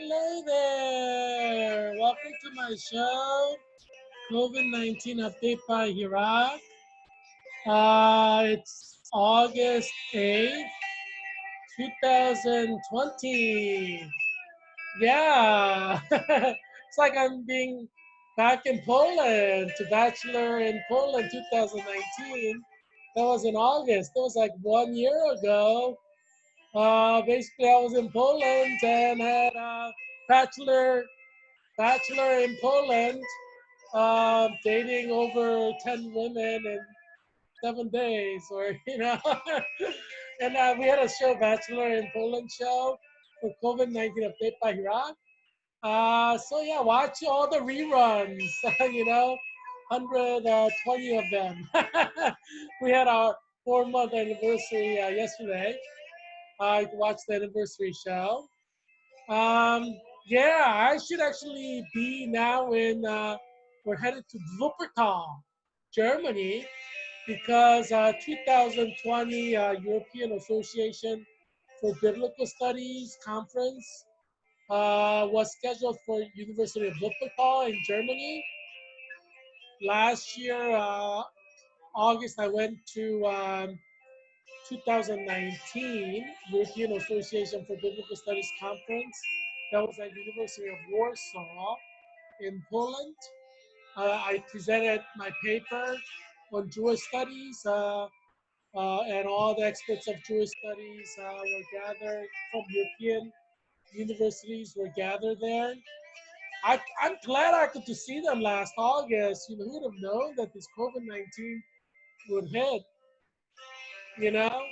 Hello there. Welcome to my show, COVID-19 update by Heerak. It's August 8th, 2020. Yeah, it's like I'm being back in Poland to Bachelor in Poland 2019. That was in August. That was like 1 year ago. Basically, I was in Poland and had a bachelor bachelor in Poland, dating over 10 women in 7 days, or and we had a show, Bachelor in Poland show for COVID-19 update by Heerak. So yeah, watch all the reruns, 120 of them. We had our 4 month anniversary yesterday. You can watch the anniversary show. Um, yeah, I should actually be now we're headed to Wuppertal, Germany, because 2020 European Association for Biblical Studies conference was scheduled for University of Wuppertal in Germany. Last year, August, I went to 2019 European Association for Biblical Studies conference. That was at University of Warsaw in Poland. I presented my paper on Jewish studies, and all the experts of Jewish studies were gathered from European universities were gathered there. I'm glad I got to see them last August. Who would have known that this COVID-19 would hit, you know?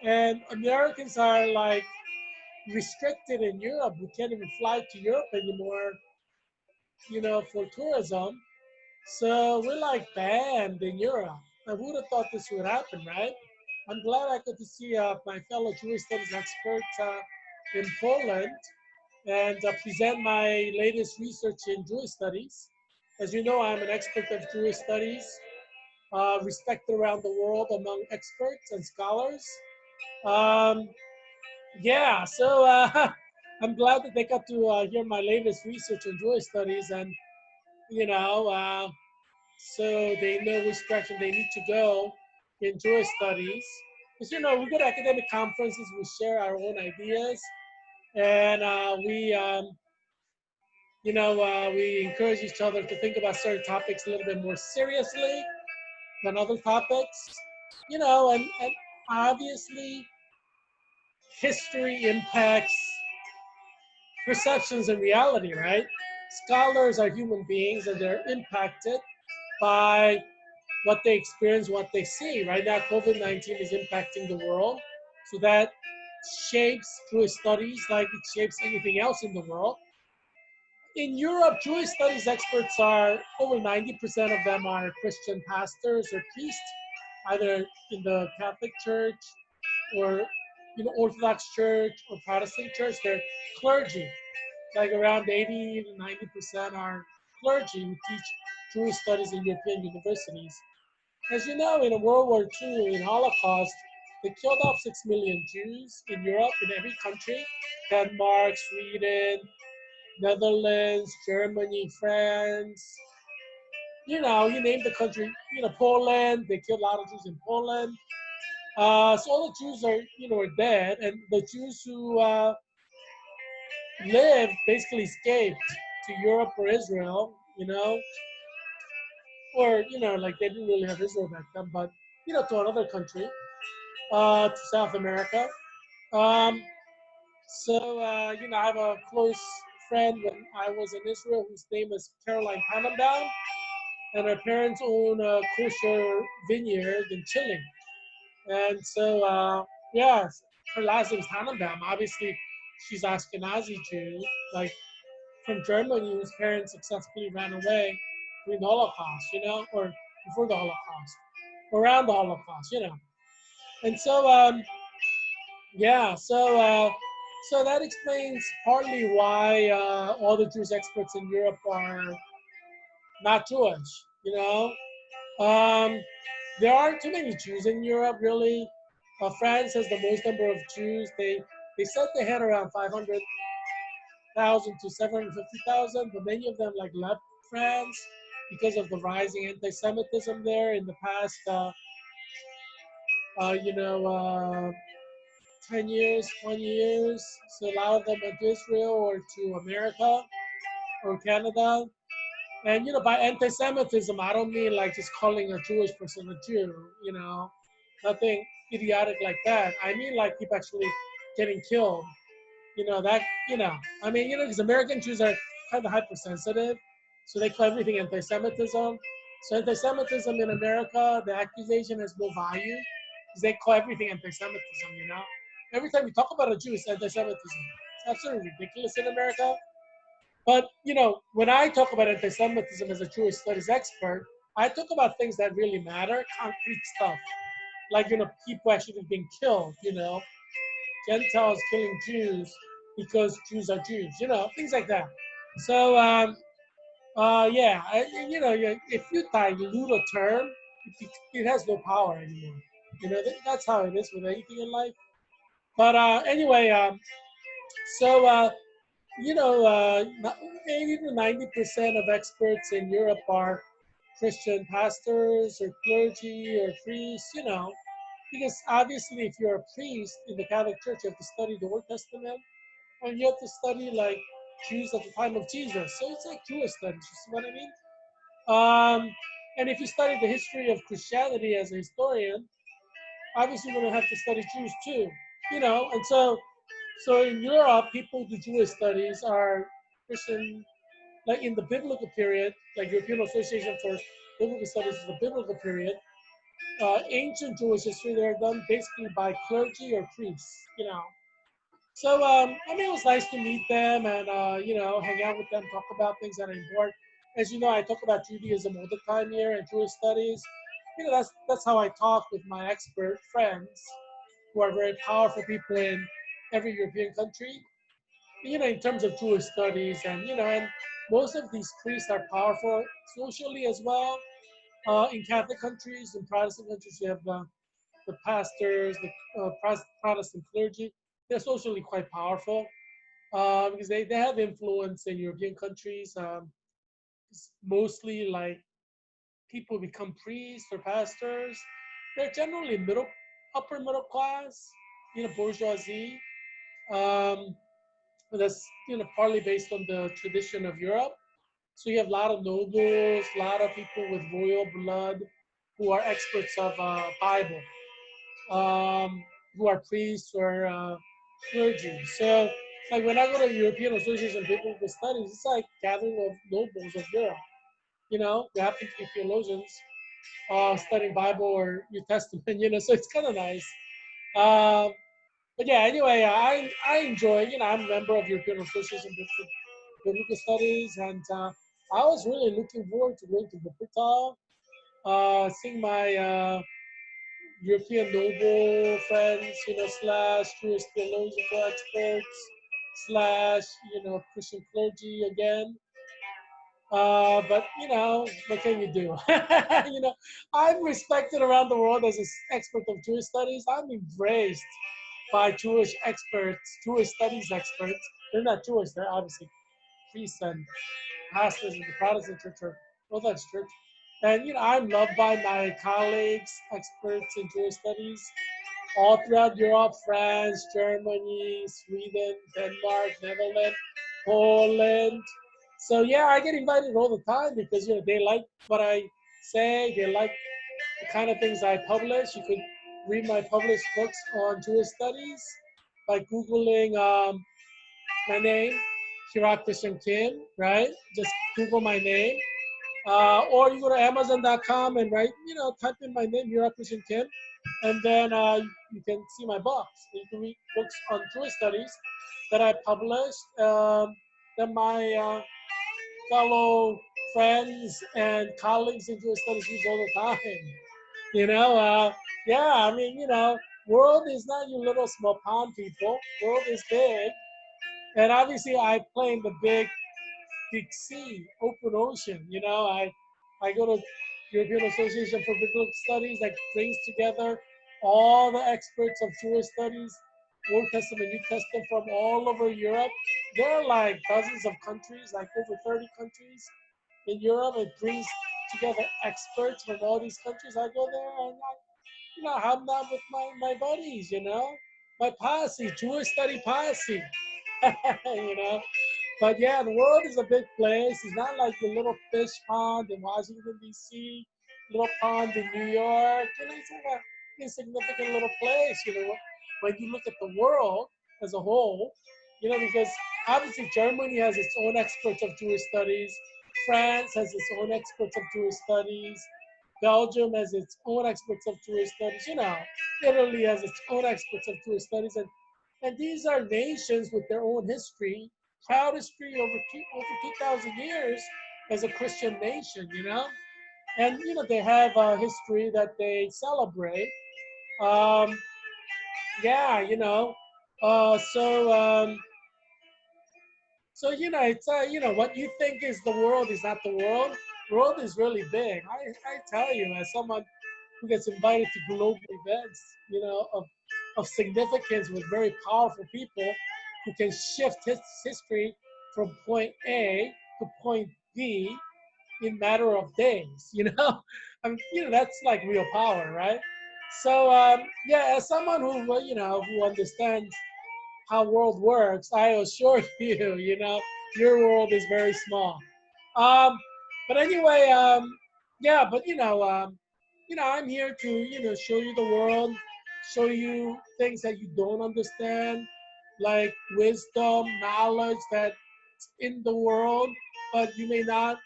And Americans are like restricted in Europe. We can't even fly to Europe anymore, for tourism. So we're like banned in Europe. I would have thought this would happen, right? I'm glad I got to see my fellow Jewish studies experts in Poland and present my latest research in Jewish studies. As you know, I'm an expert of Jewish studies, respected around the world among experts and scholars. Um, yeah, so I'm glad that they got to hear my latest research in Jewish studies, and you know, uh, so they know which direction they need to go in Jewish studies. Because we go to academic conferences, we share our own ideas, and we encourage each other to think about certain topics a little bit more seriously than other topics. And obviously, history impacts perceptions and reality, right? Scholars are human beings and they're impacted by what they experience, what they see. Right now, COVID-19 is impacting the world. So that shapes Jewish studies like it shapes anything else in the world. In Europe, Jewish studies experts are over 90% of them are Christian pastors or priests, either in the Catholic Church or Orthodox Church or Protestant Church. They're clergy. Like around 80 to 90% are clergy who teach Jewish studies in European universities. As you know, in World War II, in Holocaust, they killed off 6 million Jews in Europe, in every country, Denmark, Sweden, Netherlands, Germany, France, you name the country, Poland, they killed a lot of Jews in Poland. So all the Jews are dead, and the Jews who lived basically escaped to Europe or Israel, or like they didn't really have Israel back then, but to another country, to South America. Um, I have a close friend when I was in Israel whose name is Caroline Tannenbaum, and her parents own a kosher vineyard in Chile. And so, yeah, her last name is Tannenbaum. Obviously, she's Ashkenazi Jew, like from Germany, whose parents successfully ran away during the Holocaust, or before the Holocaust, around the Holocaust. And so, yeah, so that explains partly why all the Jewish experts in Europe are not Jewish. You know, um, there aren't too many Jews in Europe, really. France has the most number of Jews. They said they had around 500,000 thousand to 750,000, but many of them like left France because of the rising anti-Semitism there in the past, you know, 10 years, 20 years. So a lot of them went to Israel or to America or Canada. And, you know, by anti-Semitism, I don't mean like just calling a Jewish person a Jew, you know, nothing idiotic like that. I mean like people actually getting killed, you know, that, you know, I mean, you know, because American Jews are kind of hypersensitive, so they call everything anti-Semitism. So anti-Semitism in America, the accusation has no value because they call everything anti-Semitism, you know. Every time you talk about a Jew, it's anti-Semitism. It's absolutely ridiculous in America. But, you know, when I talk about anti-Semitism as a Jewish studies expert, I talk about things that really matter, concrete stuff, like, you know, people actually being killed, you know, Gentiles killing Jews because Jews are Jews, you know, things like that. So, yeah, you know, if you dilute a term, it has no power anymore. You know, that's how it is with anything in life. But anyway, so you know, 80 to 90% of experts in Europe are Christian pastors or clergy or priests, you know, because obviously if you're a priest in the Catholic Church, you have to study the Old Testament and you have to study like Jews at the time of Jesus. So it's like Jewish studies, you see what I mean? And if you study the history of Christianity as a historian, obviously you're going to have to study Jews too, you know, and so in Europe, people who do Jewish studies are Christian, like in the biblical period, like European Association for Biblical Studies is the biblical period. Ancient Jewish history, they're done basically by clergy or priests, you know. So, I mean, it was nice to meet them and, you know, hang out with them, talk about things that are important. As you know, I talk about Judaism all the time here and Jewish studies. You know, that's how I talk with my expert friends who are very powerful people in every European country, you know, in terms of Jewish studies, and you know, and most of these priests are powerful socially as well. In Catholic countries, in Protestant countries, you have the pastors, the Protestant clergy. They're socially quite powerful because they have influence in European countries. It's mostly like people become priests or pastors. They're generally upper middle class, you know, bourgeoisie. Um, that's, you know, partly based on the tradition of Europe. So you have a lot of nobles, a lot of people with royal blood who are experts of Bible, who are priests or clergy. So like when I go to European Association of Biblical Studies, it's like gathering of nobles of Europe. You know, they happen to be theologians studying Bible or New Testament. You know, so it's kind of nice. Um, but yeah, anyway, I enjoy. You know, I'm a member of European Association of Biblical Studies, and I was really looking forward to going to Wuppertal, seeing my European noble friends, you know, slash Jewish theological experts, slash, you know, Christian clergy again. But you know, what can you do? You know, I'm respected around the world as an expert of Jewish studies. I'm embraced by Jewish experts, Jewish studies experts. They're not Jewish; they're obviously priests and pastors in the Protestant Church or Orthodox Church. And you know, I'm loved by my colleagues, experts in Jewish studies, all throughout Europe, France, Germany, Sweden, Denmark, Netherlands, Poland. So yeah, I get invited all the time because you know they like what I say, they like the kind of things I publish. You could read my published books on Jewish studies by Googling my name, Heerak Kim, right? Just Google my name. Or you go to Amazon.com and write, you know, type in my name, Heerak Kim, and then you can see my books. You can read books on Jewish studies that I published, that my fellow friends and colleagues in Jewish studies use all the time. You know, yeah, I mean, you know, world is not you little small pond people. World is big. And obviously I play in the big sea, open ocean. You know, I go to European Association for Biblical Studies that brings together all the experts of Jewish studies Old Testament, New Testament from all over Europe. There are like dozens of countries, like over 30 countries in Europe. It brings together experts from all these countries. I go there and I'm not with my buddies, my posse, Jewish study posse, you know. But yeah, the world is a big place. It's not like the little fish pond in Washington, D.C., little pond in New York. It's like an insignificant little place, when you look at the world as a whole, because obviously Germany has its own experts of Jewish studies, France has its own experts of Jewish studies, Belgium has its own experts of Jewish studies, Italy has its own experts of Jewish studies, and these are nations with their own history, proud history over 2,000 years as a Christian nation, and they have a history that they celebrate. Um, yeah, uh, so um, it's what you think is the world is not the world. The world is really big. I tell you, as someone who gets invited to global events, of significance with very powerful people who can shift history from point A to point B in matter of days, that's like real power, right? So, yeah, as someone who understands how world works, I assure you, your world is very small. Um, but anyway, yeah, but I'm here to show you the world, show you things that you don't understand, like wisdom, knowledge that's in the world, but you may not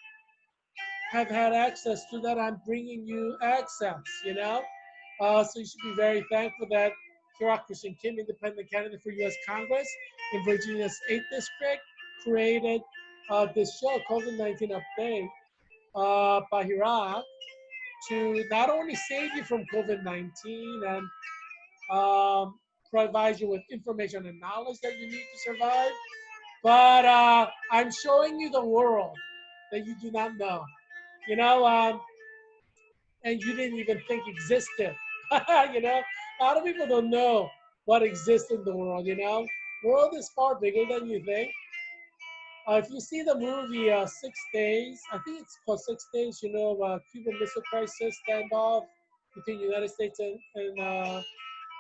have had access to that. I'm bringing you access, So you should be very thankful that Heerak Kim, independent candidate for U.S. Congress in Virginia's 8th District, created this show, COVID-19 Update, by Heerak, to not only save you from COVID-19 and provide you with information and knowledge that you need to survive, but I'm showing you the world that you do not know. You know, um, and you didn't even think existed. A lot of people don't know what exists in the world. The world is far bigger than you think. If you see the movie 6 Days, I think it's called 6 Days. Cuban Missile Crisis standoff between the United States and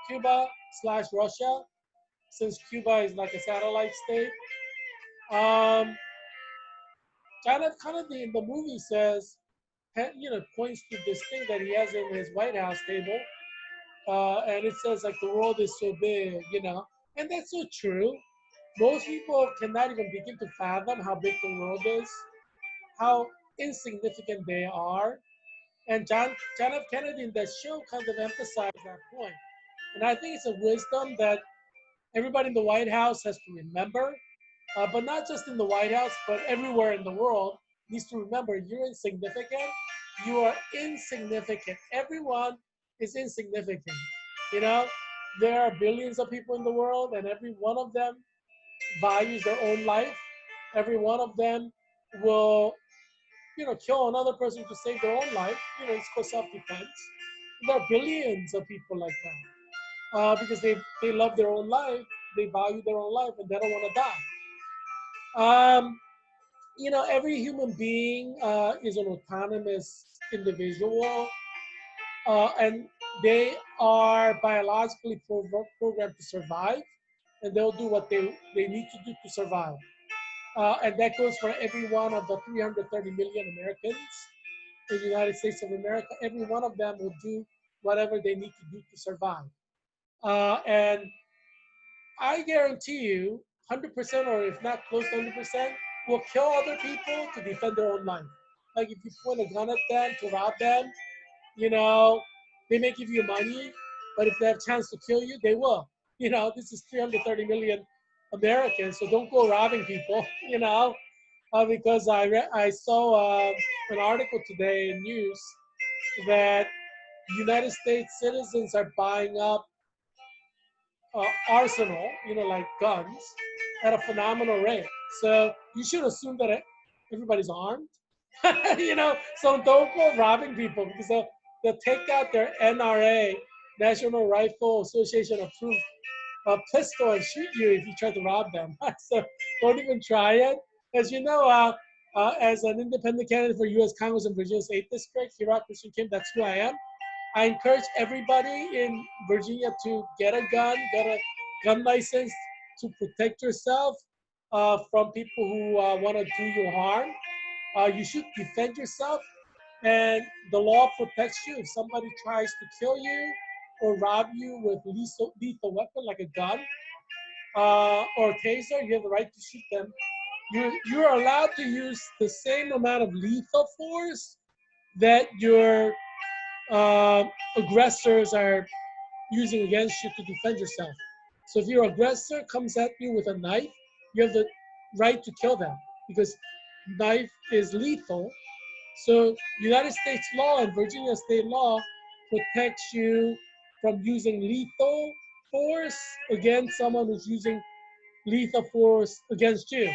Cuba slash Russia, since Cuba is like a satellite state. Um, John F. Kennedy in the movie says, points to this thing that he has in his White House table, and it says like the world is so big, and that's so true. Most people cannot even begin to fathom how big the world is, how insignificant they are, and John F. Kennedy in that show kind of emphasized that point. And I think it's a wisdom that everybody in the White House has to remember, but not just in the White House, but everywhere in the world needs to remember you're insignificant. You are insignificant. Everyone is insignificant. You know, there are billions of people in the world, and every one of them values their own life. Every one of them will, kill another person to save their own life. It's for self-defense. There are billions of people like that because they love their own life, they value their own life, and they don't want to die. Every human being is an autonomous individual, and they are biologically programmed to survive, and they'll do what they need to do to survive. And that goes for every one of the 330 million Americans in the United States of America. Every one of them will do whatever they need to do to survive. And I guarantee you, 100% or if not close to 100%, will kill other people to defend their own life. Like if you point a gun at them to rob them, you know, they may give you money, but if they have a chance to kill you, they will. This is 330 million Americans, so don't go robbing people, because I saw an article today in news that United States citizens are buying up arsenal, like guns, at a phenomenal rate. So you should assume that everybody's armed, so don't go robbing people because they'll take out their NRA, National Rifle Association approved a pistol and shoot you if you try to rob them. So don't even try it. As you know, as an independent candidate for U.S. Congress in Virginia's 8th District, Heerak Christian Kim, that's who I am. I encourage everybody in Virginia to get a gun, get a gun license to protect yourself from people who want to do you harm. You should defend yourself, and the law protects you. If somebody tries to kill you or rob you with lethal weapon like a gun or a taser, you have the right to shoot them. You're allowed to use the same amount of lethal force that your uh, aggressors are using against you to defend yourself. So if your aggressor comes at you with a knife, you have the right to kill them because knife is lethal. So United States law and Virginia state law protects you from using lethal force against someone who's using lethal force against you.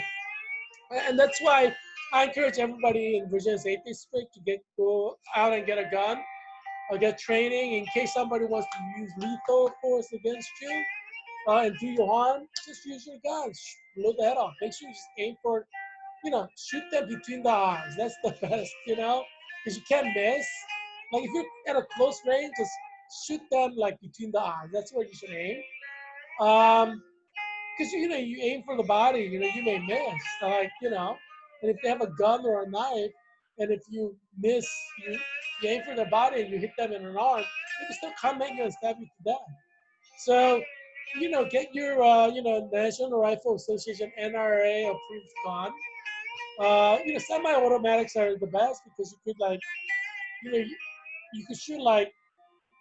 And that's why I encourage everybody in Virginia's 8th District to go out and get a gun or get training in case somebody wants to use lethal force against you and do you harm. Just use your gun, blow the head off. Make sure you just aim for, shoot them between the eyes. That's the best, because you can't miss. Like if you're at a close range, just shoot them like between the eyes. That's where you should aim. Because you aim for the body, you may miss. And if they have a gun or a knife, and if you miss, you aim for their body and you hit them in an arm, they can still come at you and stab you to death. So, get your, National Rifle Association NRA approved gun. Semi-automatics are the best because you could you could shoot like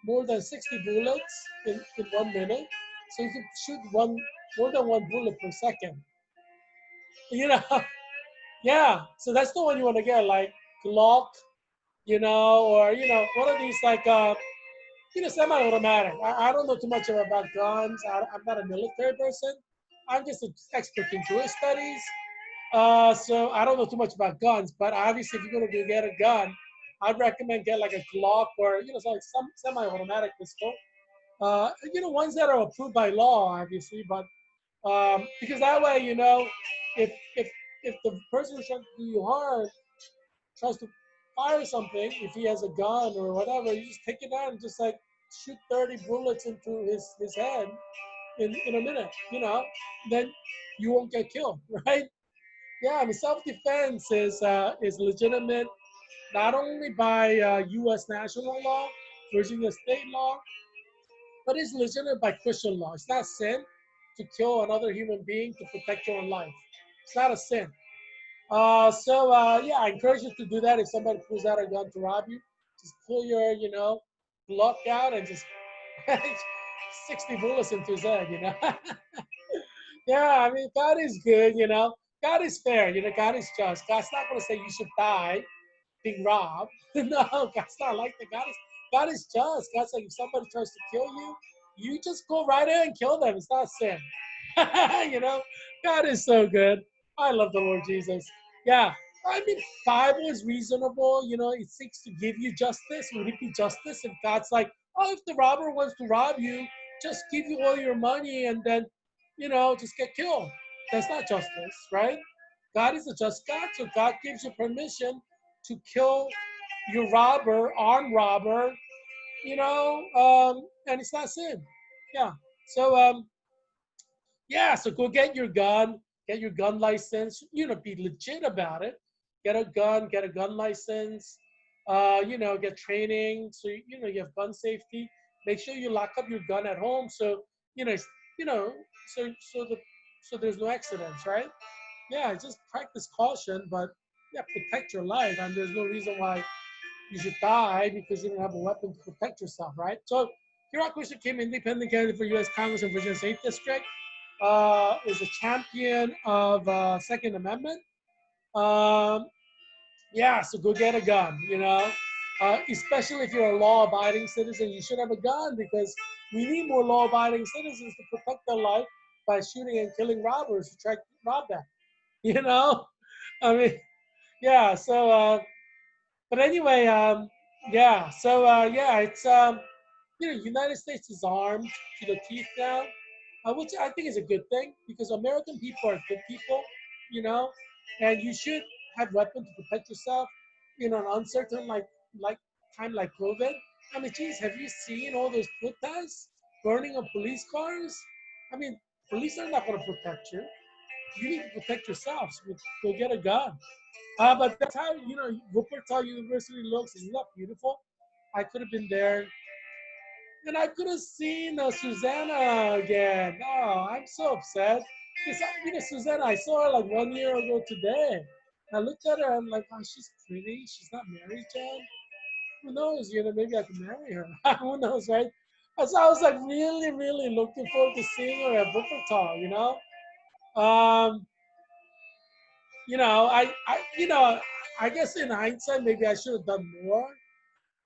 more than 60 bullets in 1 minute. So you can shoot more than one bullet per second. You know, yeah. So that's the one you want to get, like Glock, or one of these like semi-automatic. I don't know too much about guns. I'm not a military person. I'm just an expert in Jewish studies. So I don't know too much about guns, but obviously if you're gonna go get a gun, I'd recommend get like a Glock or some semi-automatic pistol. Ones that are approved by law, obviously, but because that way, if if if the person who's trying to do you harm tries to fire something, if he has a gun or whatever, you just take it out and just like shoot 30 bullets into his head in a minute, then you won't get killed, right? Yeah, I mean, self-defense is legitimate not only by U.S. national law, Virginia state law, but it's legitimate by Christian law. It's not sin to kill another human being to protect your own life. It's not a sin. Yeah, I encourage you to do that. If somebody pulls out a gun to rob you, just pull your, Glock out and just 60 bullets into his head. Yeah, I mean, God is good. God is fair, God is just. God's not going to say you should die being robbed. No, God's not like that. God is just. God's like, if somebody tries to kill you, you just go right in and kill them. It's not sin. you know, God is so good. I love the Lord Jesus. Yeah. I mean, Bible is reasonable. It seeks to give you justice. Would it be justice if God's like, oh, if the robber wants to rob you, just give you all your money and then, just get killed? That's not justice, right? God is a just God, so God gives you permission to kill your robber, armed robber, and it's not sin. Yeah. So, yeah, so go get your gun license, be legit about it. Get a gun license, get training so you have gun safety. Make sure you lock up your gun at home so you know, you know, so there's no accidents, right? Yeah, just practice caution, but yeah, protect your life. And there's no reason why you should die because you don't have a weapon to protect yourself, right? So Heerak Christian Kim, independent candidate for U.S. Congress in Virginia's 8th District, is a champion of Second Amendment. Um, yeah, so go get a gun, especially if you're a law-abiding citizen, you should have a gun because we need more law-abiding citizens to protect their life by shooting and killing robbers who try to rob them, you know? I mean, yeah, so, but anyway, yeah, so, yeah, it's, United States is armed to the teeth now. which I think is a good thing because American people are good people, you know, and you should have weapons to protect yourself in an uncertain like time like COVID. I mean, geez, have you seen all those protests burning of police cars? I mean, police are not going to protect you. You need to protect yourself. So go get a gun. But that's how Wuppertal University looks. Isn't that beautiful? I could have been there, and I could have seen Susanna again. Oh, I'm so upset. Because, Susanna, I saw her like 1 year ago today. I looked at her, I'm like, oh, she's pretty. She's not married yet. Who knows? Maybe I can marry her. Who knows, right? So I was like really, really looking forward to seeing her at Wuppertal, Um, I guess in hindsight, maybe I should have done more.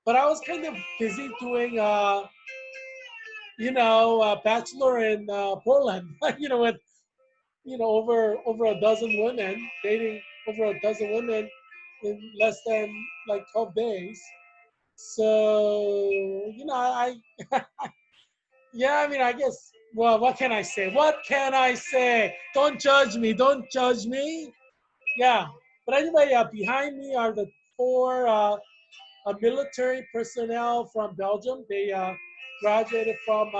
But I was kind of busy doing, bachelor in Poland, with over a dozen women, dating over a dozen women in less than like 12 days. So yeah, I mean, I guess. Well, what can I say? What can I say? Don't judge me. Don't judge me. Yeah. But anyway, behind me are the four military personnel from Belgium. They graduated from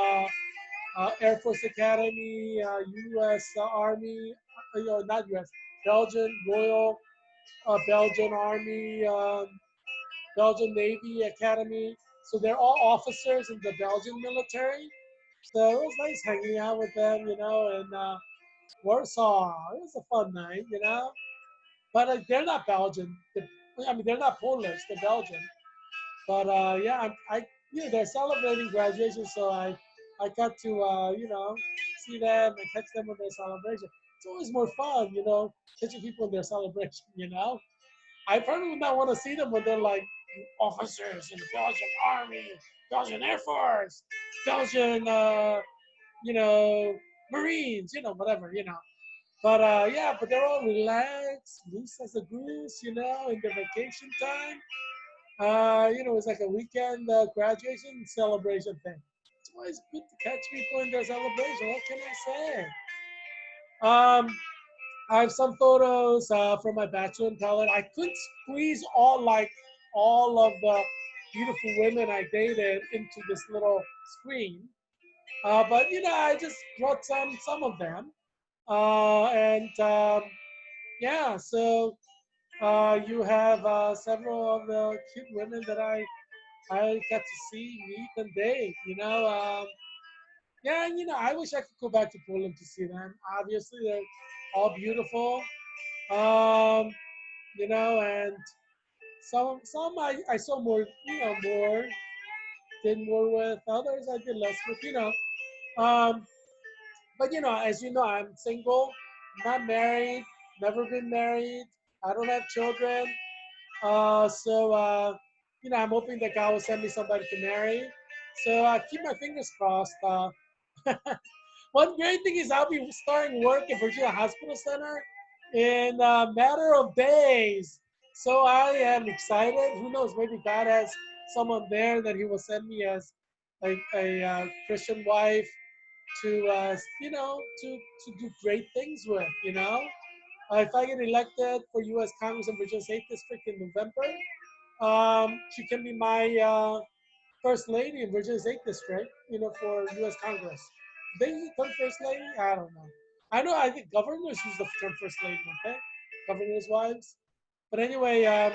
Air Force Academy, U.S. Army, not U.S. Belgian Royal Belgian Army, Belgian Navy Academy. So they're all officers in the Belgian military. So it was nice hanging out with them, in Warsaw. It was a fun night. But they're not Belgian. I mean, they're not Polish. They're Belgian. But yeah, they're celebrating graduation, so I got to see them and catch them with their celebration. It's always more fun, catching people in their celebration. I probably would not want to see them when they're like officers in the Belgian Army, Belgian Air Force, Belgian, you know, Marines, whatever. But yeah, but they're all relaxed, loose as a goose, in their vacation time. It's like a weekend graduation celebration thing. It's always good to catch people in their celebration. What can I say? Um, I have some photos from my bachelor in palette. I couldn't squeeze all of the beautiful women I dated into this little screen. But I just brought some of them. And yeah, so you have several of the cute women that I got to see, meet, and date. Yeah, and I wish I could go back to Poland to see them. Obviously, they're all beautiful. Um, and some I saw more, did more with. Others I did less with. Um, but as you know, I'm single, not married, never been married. I don't have children. So I'm hoping that God will send me somebody to marry. So keep my fingers crossed. One great thing is I'll be starting work at Virginia Hospital Center in a matter of days. So I am excited. Who knows? Maybe God has someone there that He will send me as a Christian wife to to do great things with. If I get elected for U.S. Congress in Virginia State District in November, she can be my first lady in Virginia State District, for U.S. Congress. They use the term first lady? I don't know. I think governors use the term first lady, don't they? Governors' wives. But anyway, yeah,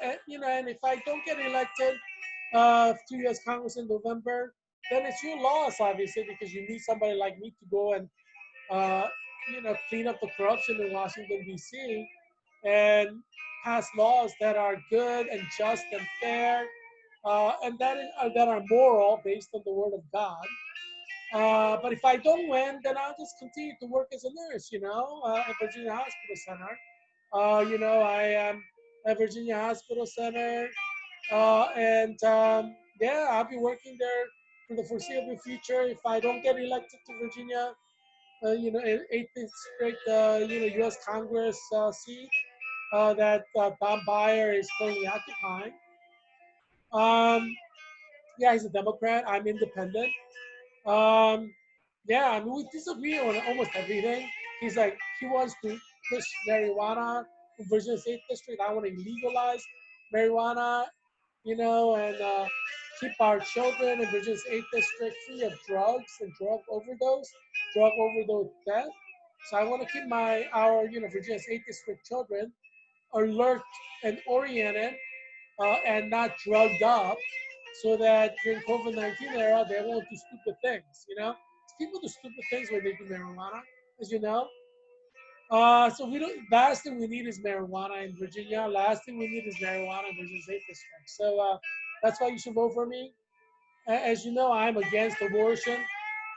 and if I don't get elected to U.S. Congress in November, then it's your loss, obviously, because you need somebody like me to go and uh, clean up the corruption in Washington, D.C., and pass laws that are good and just and fair, and that are moral based on the Word of God. But if I don't win, then I'll just continue to work as a nurse, at Virginia Hospital Center. I am at Virginia Hospital Center, and yeah, I'll be working there for the foreseeable future. If I don't get elected to Virginia, eighth district, U.S. Congress seat that Tom Byer is currently occupying. Um, yeah, he's a Democrat. I'm independent. Um, yeah, I mean, we disagree on almost everything. He's like, he wants to push marijuana in Virginia State District. I want to legalize marijuana, and keep our children in Virginia State District free of drugs and drug overdose death. So I want to keep our Virginia State District children alert and oriented and not drugged up so that during COVID-19 era, they won't do stupid things, People do stupid things when they do marijuana, as you know. So we don't. Last thing we need is marijuana in Virginia. Last thing we need is marijuana in Virginia State District. So that's why you should vote for me. As you know, I'm against abortion.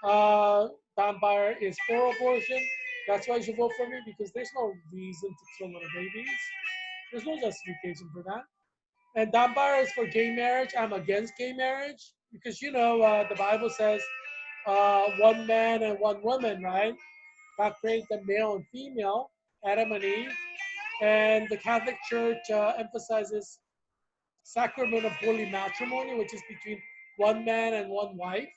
Don Byer is for abortion. That's why you should vote for me because there's no reason to kill little babies. There's no justification for that. And Dunbar is for gay marriage. I'm against gay marriage because the Bible says one man and one woman, right? God created them male and female, Adam and Eve, and the Catholic Church emphasizes sacrament of holy matrimony, which is between one man and one wife.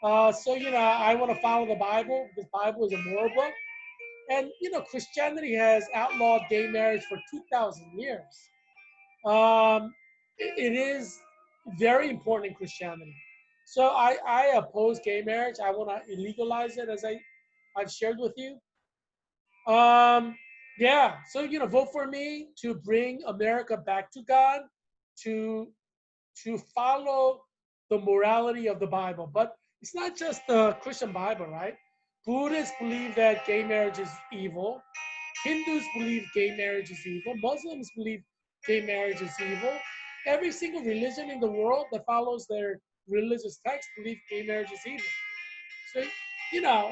So I want to follow the Bible because the Bible is a moral book, and Christianity has outlawed gay marriage for 2,000 years. Um, it is very important in Christianity. So I oppose gay marriage. I want to illegalize it, as I've shared with you. Um, yeah, so vote for me to bring America back to God, to follow the morality of the Bible. But it's not just the Christian Bible, right? Buddhists believe that gay marriage is evil. Hindus believe gay marriage is evil. Muslims believe gay marriage is evil. Every single religion in the world that follows their religious text believe gay marriage is evil. So,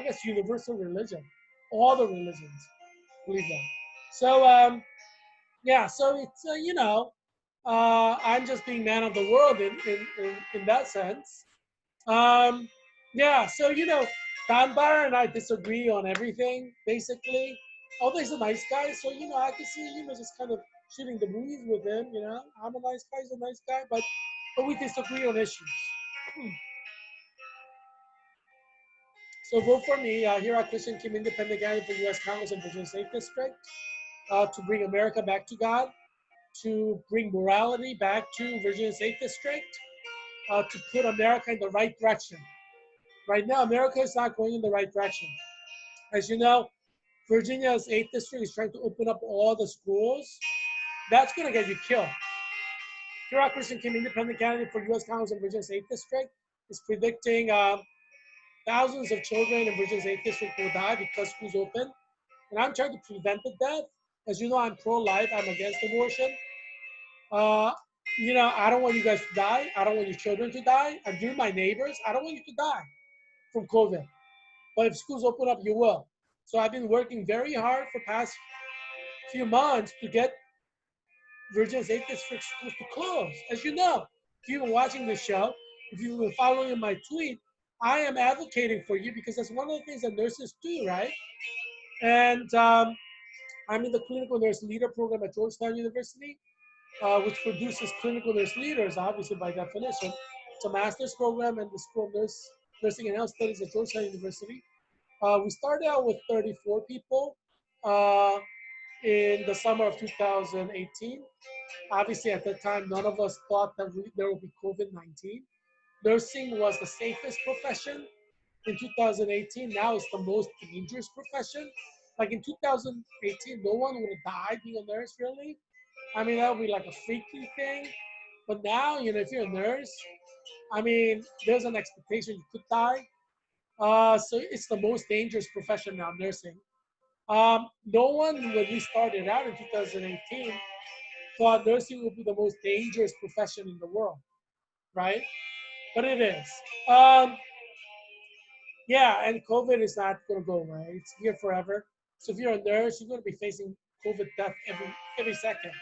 that's universal religion. All the religions believe that. So, yeah, so it's, I'm just being man of the world in that sense. Um, yeah, so Don Barr and I disagree on everything basically. Although he's a nice guy, so I can see just kind of shooting the breeze with him. I'm a nice guy, he's a nice guy, but we disagree on issues. So vote for me, Heerak Christian Kim, independent candidate for U.S. Congress and Virginia State District, to bring America back to God, to bring morality back to Virginia State District, to put America in the right direction. Right now, America is not going in the right direction. As you know, Virginia's 8th district is trying to open up all the schools. That's going to get you killed. Heerak Christian Kim, independent candidate for U.S. Congress in Virginia's 8th district, is predicting thousands of children in Virginia's 8th district will die because schools open. And I'm trying to prevent the death. As you know, I'm pro-life. I'm against abortion. Uh, I don't want you guys to die. I don't want your children to die. And you're my neighbors. I don't want you to die from COVID. But if schools open up, you will. So I've been working very hard for past few months to get Virginia's 8th district schools to close. As you know, if you've been watching this show, if you've been following my tweet, I am advocating for you because that's one of the things that nurses do, right? And I'm in the clinical nurse leader program at Georgetown University, which produces clinical nurse leaders, obviously by definition. It's a master's program in the School of Nursing and Health Studies at Georgetown University. We started out with 34 people in the summer of 2018. Obviously, at that time, none of us thought that there would be COVID-19. Nursing was the safest profession in 2018. Now it's the most dangerous profession. Like in 2018, no one would have died being a nurse, really. I mean, that would be like a freaky thing. But now, if you're a nurse, I mean, there's an expectation you could die. So it's the most dangerous profession now, nursing. No one, when we started out in 2018, thought nursing would be the most dangerous profession in the world, right? But it is. Um, yeah, and COVID is not going to go away. It's here forever. So if you're a nurse, you're going to be facing COVID death every second,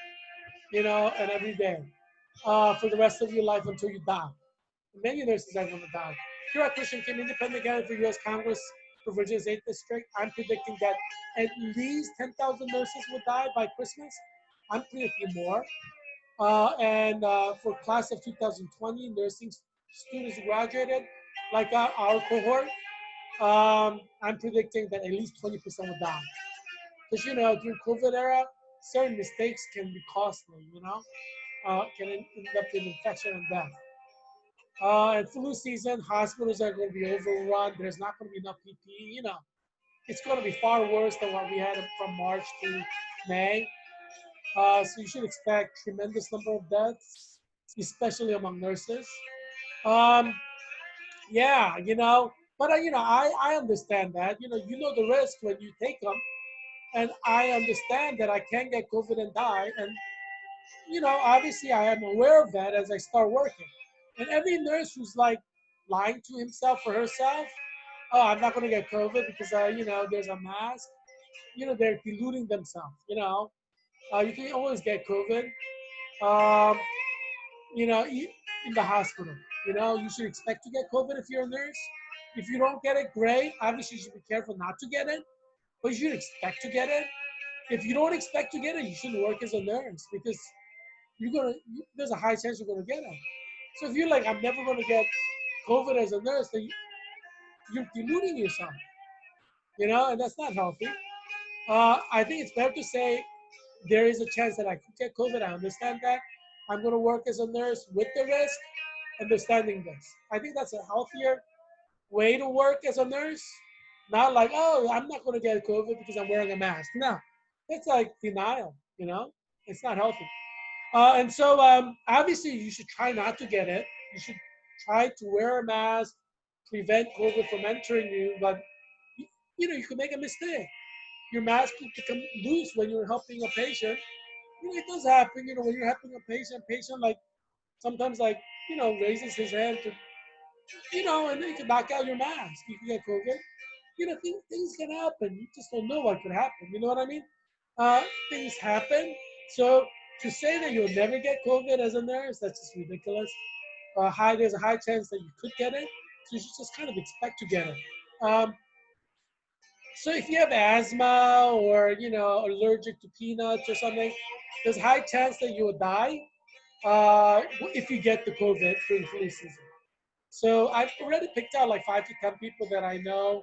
and every day for the rest of your life until you die. Many nurses are going to die. Heerak Christian Kim, independent candidate for U.S. Congress for Virginia's 8th district. I'm predicting that at least 10,000 nurses will die by Christmas. I'm predicting more. And for class of 2020, nursing students who graduated, like our cohort, I'm predicting that at least 20% will die. Because, during COVID era, certain mistakes can be costly, can end up in infection and death. And flu season, hospitals are going to be overrun. There's not going to be enough PPE. It's going to be far worse than what we had from March to May. So you should expect tremendous number of deaths, especially among nurses. Um, yeah, but I understand that. You know the risk when you take them, and I understand that I can get COVID and die. And obviously I am aware of that as I start working. And every nurse who's like lying to himself or herself, oh, I'm not going to get COVID because there's a mask. They're deluding themselves. You can always get COVID. Um, in the hospital. You should expect to get COVID if you're a nurse. If you don't get it, great. Obviously, you should be careful not to get it, but you should expect to get it. If you don't expect to get it, you shouldn't work as a nurse because there's a high chance you're gonna get it. So if you're like, I'm never gonna get COVID as a nurse, then you're deluding yourself, and that's not healthy. I think it's better to say there is a chance that I could get COVID. I understand that. I'm gonna work as a nurse with the risk, understanding this. I think that's a healthier way to work as a nurse. Not like, oh, I'm not gonna get COVID because I'm wearing a mask. No, it's like denial. It's not healthy. And so obviously you should try not to get it. You should try to wear a mask, prevent COVID from entering you. But you can make a mistake. Your mask could become loose when you're helping a patient. It does happen. When you're helping a patient like sometimes like raises his hand to and then you can knock out your mask. You can get COVID. Things can happen. You just don't know what could happen. You know what I mean? Things happen. So to say that you'll never get COVID as a nurse, that's just ridiculous. There's a high chance that you could get it. So you should just kind of expect to get it. So if you have asthma or allergic to peanuts or something, there's a high chance that you will die if you get the COVID during flu season. So I've already picked out like 5 to 10 people that I know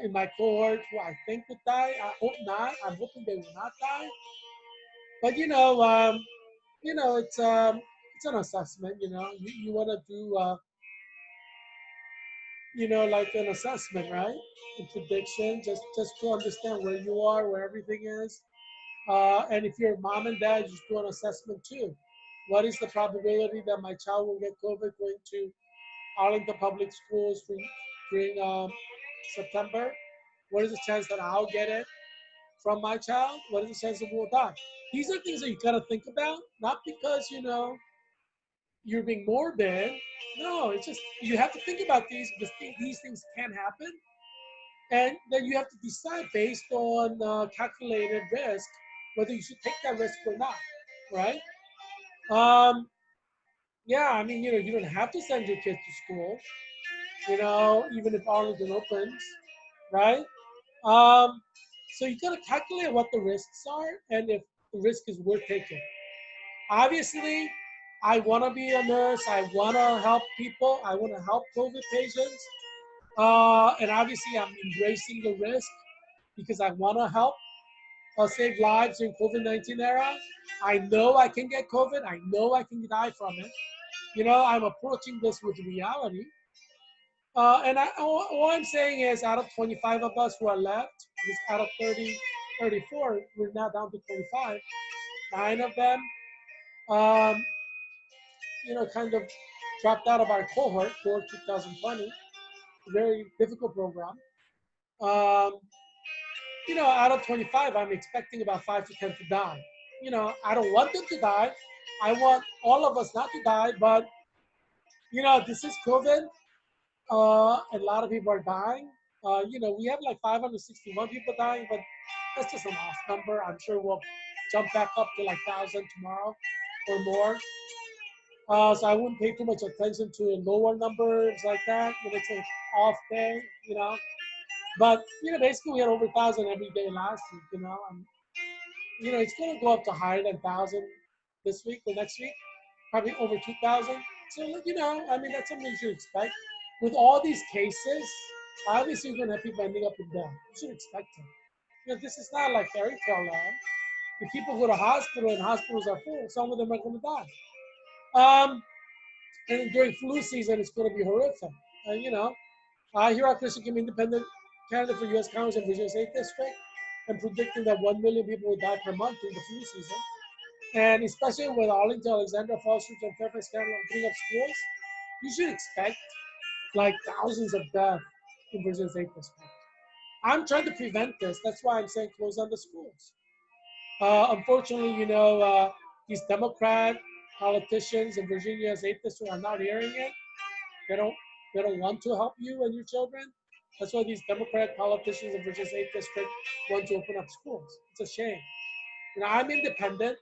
in my cohort who I think would die. I hope not. I'm hoping they will not die. But it's an assessment. You want to do like an assessment, right? A prediction, just to understand where you are, where everything is. And if you're mom and dad, just do an assessment too. What is the probability that my child will get COVID going to Arlington Public Schools during September? What is the chance that I'll get it from my child? What is the chance that we'll die? These are things that you gotta think about, not because you're being morbid. No, it's just you have to think about these because these things can happen, and then you have to decide based on calculated risk whether you should take that risk or not, right? Um, yeah, I mean, you don't have to send your kids to school, even if Arlington opens, right? Um, so you gotta calculate what the risks are and if the risk is worth taking. Obviously, I want to be a nurse. I want to help people. I want to help COVID patients. And obviously, I'm embracing the risk because I want to help save lives in COVID-19 era. I know I can get COVID. I know I can die from it. I'm approaching this with reality. All I'm saying is out of 25 of us who are left, because out of 30, 34, we're now down to 25, 9 of them, um, kind of dropped out of our cohort for 2020. Very difficult program. Um, out of 25, I'm expecting about 5 to 10 to die. I don't want them to die. I want all of us not to die, but this is COVID. A lot of people are dying. We have like 561 people dying, but that's just an off number. I'm sure we'll jump back up to like 1,000 tomorrow or more. So I wouldn't pay too much attention to lower numbers like that when it's an off day, But basically we had over 1,000 every day last week, and it's going to go up to higher than 1,000 this week or next week, probably over 2,000. So I mean that's something you should expect. with all these cases, obviously you're going to have people ending up in death. You should expect it. This is not like fairy tale land. If people go to hospital and hospitals are full, some of them are going to die. And during flu season, it's going to be horrific. And Heerak became independent candidate for U.S. Congress in Virginia's 8th district, and predicting that 1 million people would die per month during the flu season. And especially with Arlington, Alexandria, Fairfax, and Fairfax County opening up schools, you should expect like thousands of deaths in Virginia's 8th district. I'm trying to prevent this. That's why I'm saying close down the schools. Unfortunately, these Democrat politicians in Virginia's 8th district are not hearing it. They don't want to help you and your children. That's why these Democrat politicians in Virginia's 8th district want to open up schools. It's a shame. I'm independent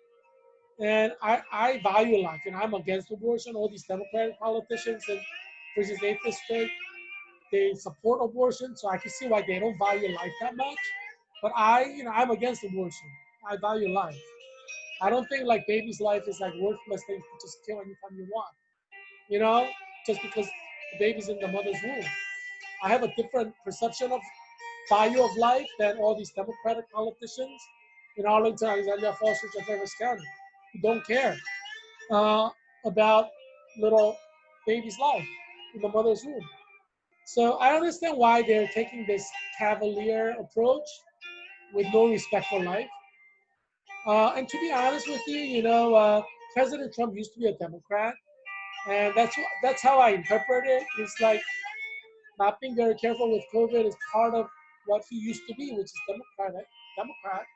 and I value life. I'm against abortion. All these Democratic politicians in Virginia's 8th district, they support abortion, so I can see why they don't value life that much. But I'm against abortion. I value life. I don't think like baby's life is like worthless thing to just kill anytime you want. Just because the baby's in the mother's womb. I have a different perception of value of life than all these Democratic politicians in Arlington, Alexandria, Fairfax, and Fairfax County who don't care about little baby's life in the mother's womb. So I understand why they're taking this cavalier approach with no respect for life. And to be honest with you, President Trump used to be a Democrat, and that's how I interpret it. It's like not being very careful with COVID is part of what he used to be, which is Democrat.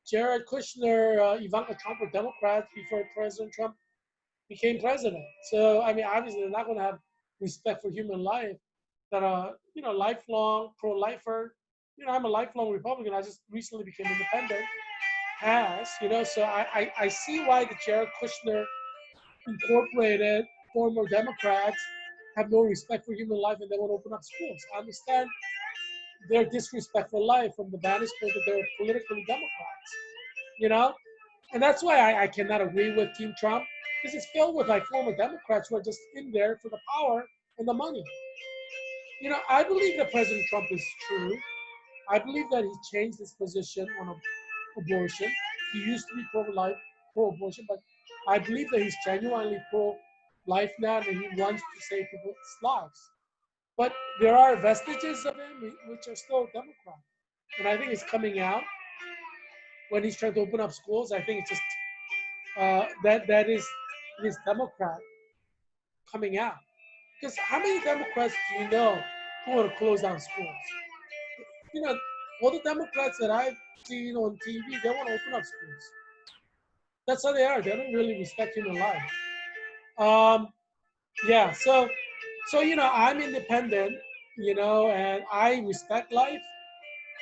Jared Kushner, Ivanka Trump were Democrats before President Trump became president. So obviously they're not going to have respect for human life. That lifelong pro-lifer. I'm a lifelong Republican. I just recently became independent. So I see why the Jared Kushner Incorporated former Democrats have no respect for human life and they want to open up schools. I understand their disrespect for life from the vantage point that they're politically Democrats. And that's why I cannot agree with Team Trump, because it's filled with like former Democrats who are just in there for the power and the money. I believe that President Trump is true. I believe that he changed his position on abortion. He used to be pro-life, pro-abortion, but I believe that he's genuinely pro-life now and he wants to save people's lives. But there are vestiges of him which are still Democrat. And I think it's coming out when he's trying to open up schools. I think it's just that is this Democrat coming out. Because how many Democrats do you know who want to close down schools? All the Democrats that I've seen on TV, they want to open up schools. That's how they are. They don't really respect human life. So I'm independent, and I respect life.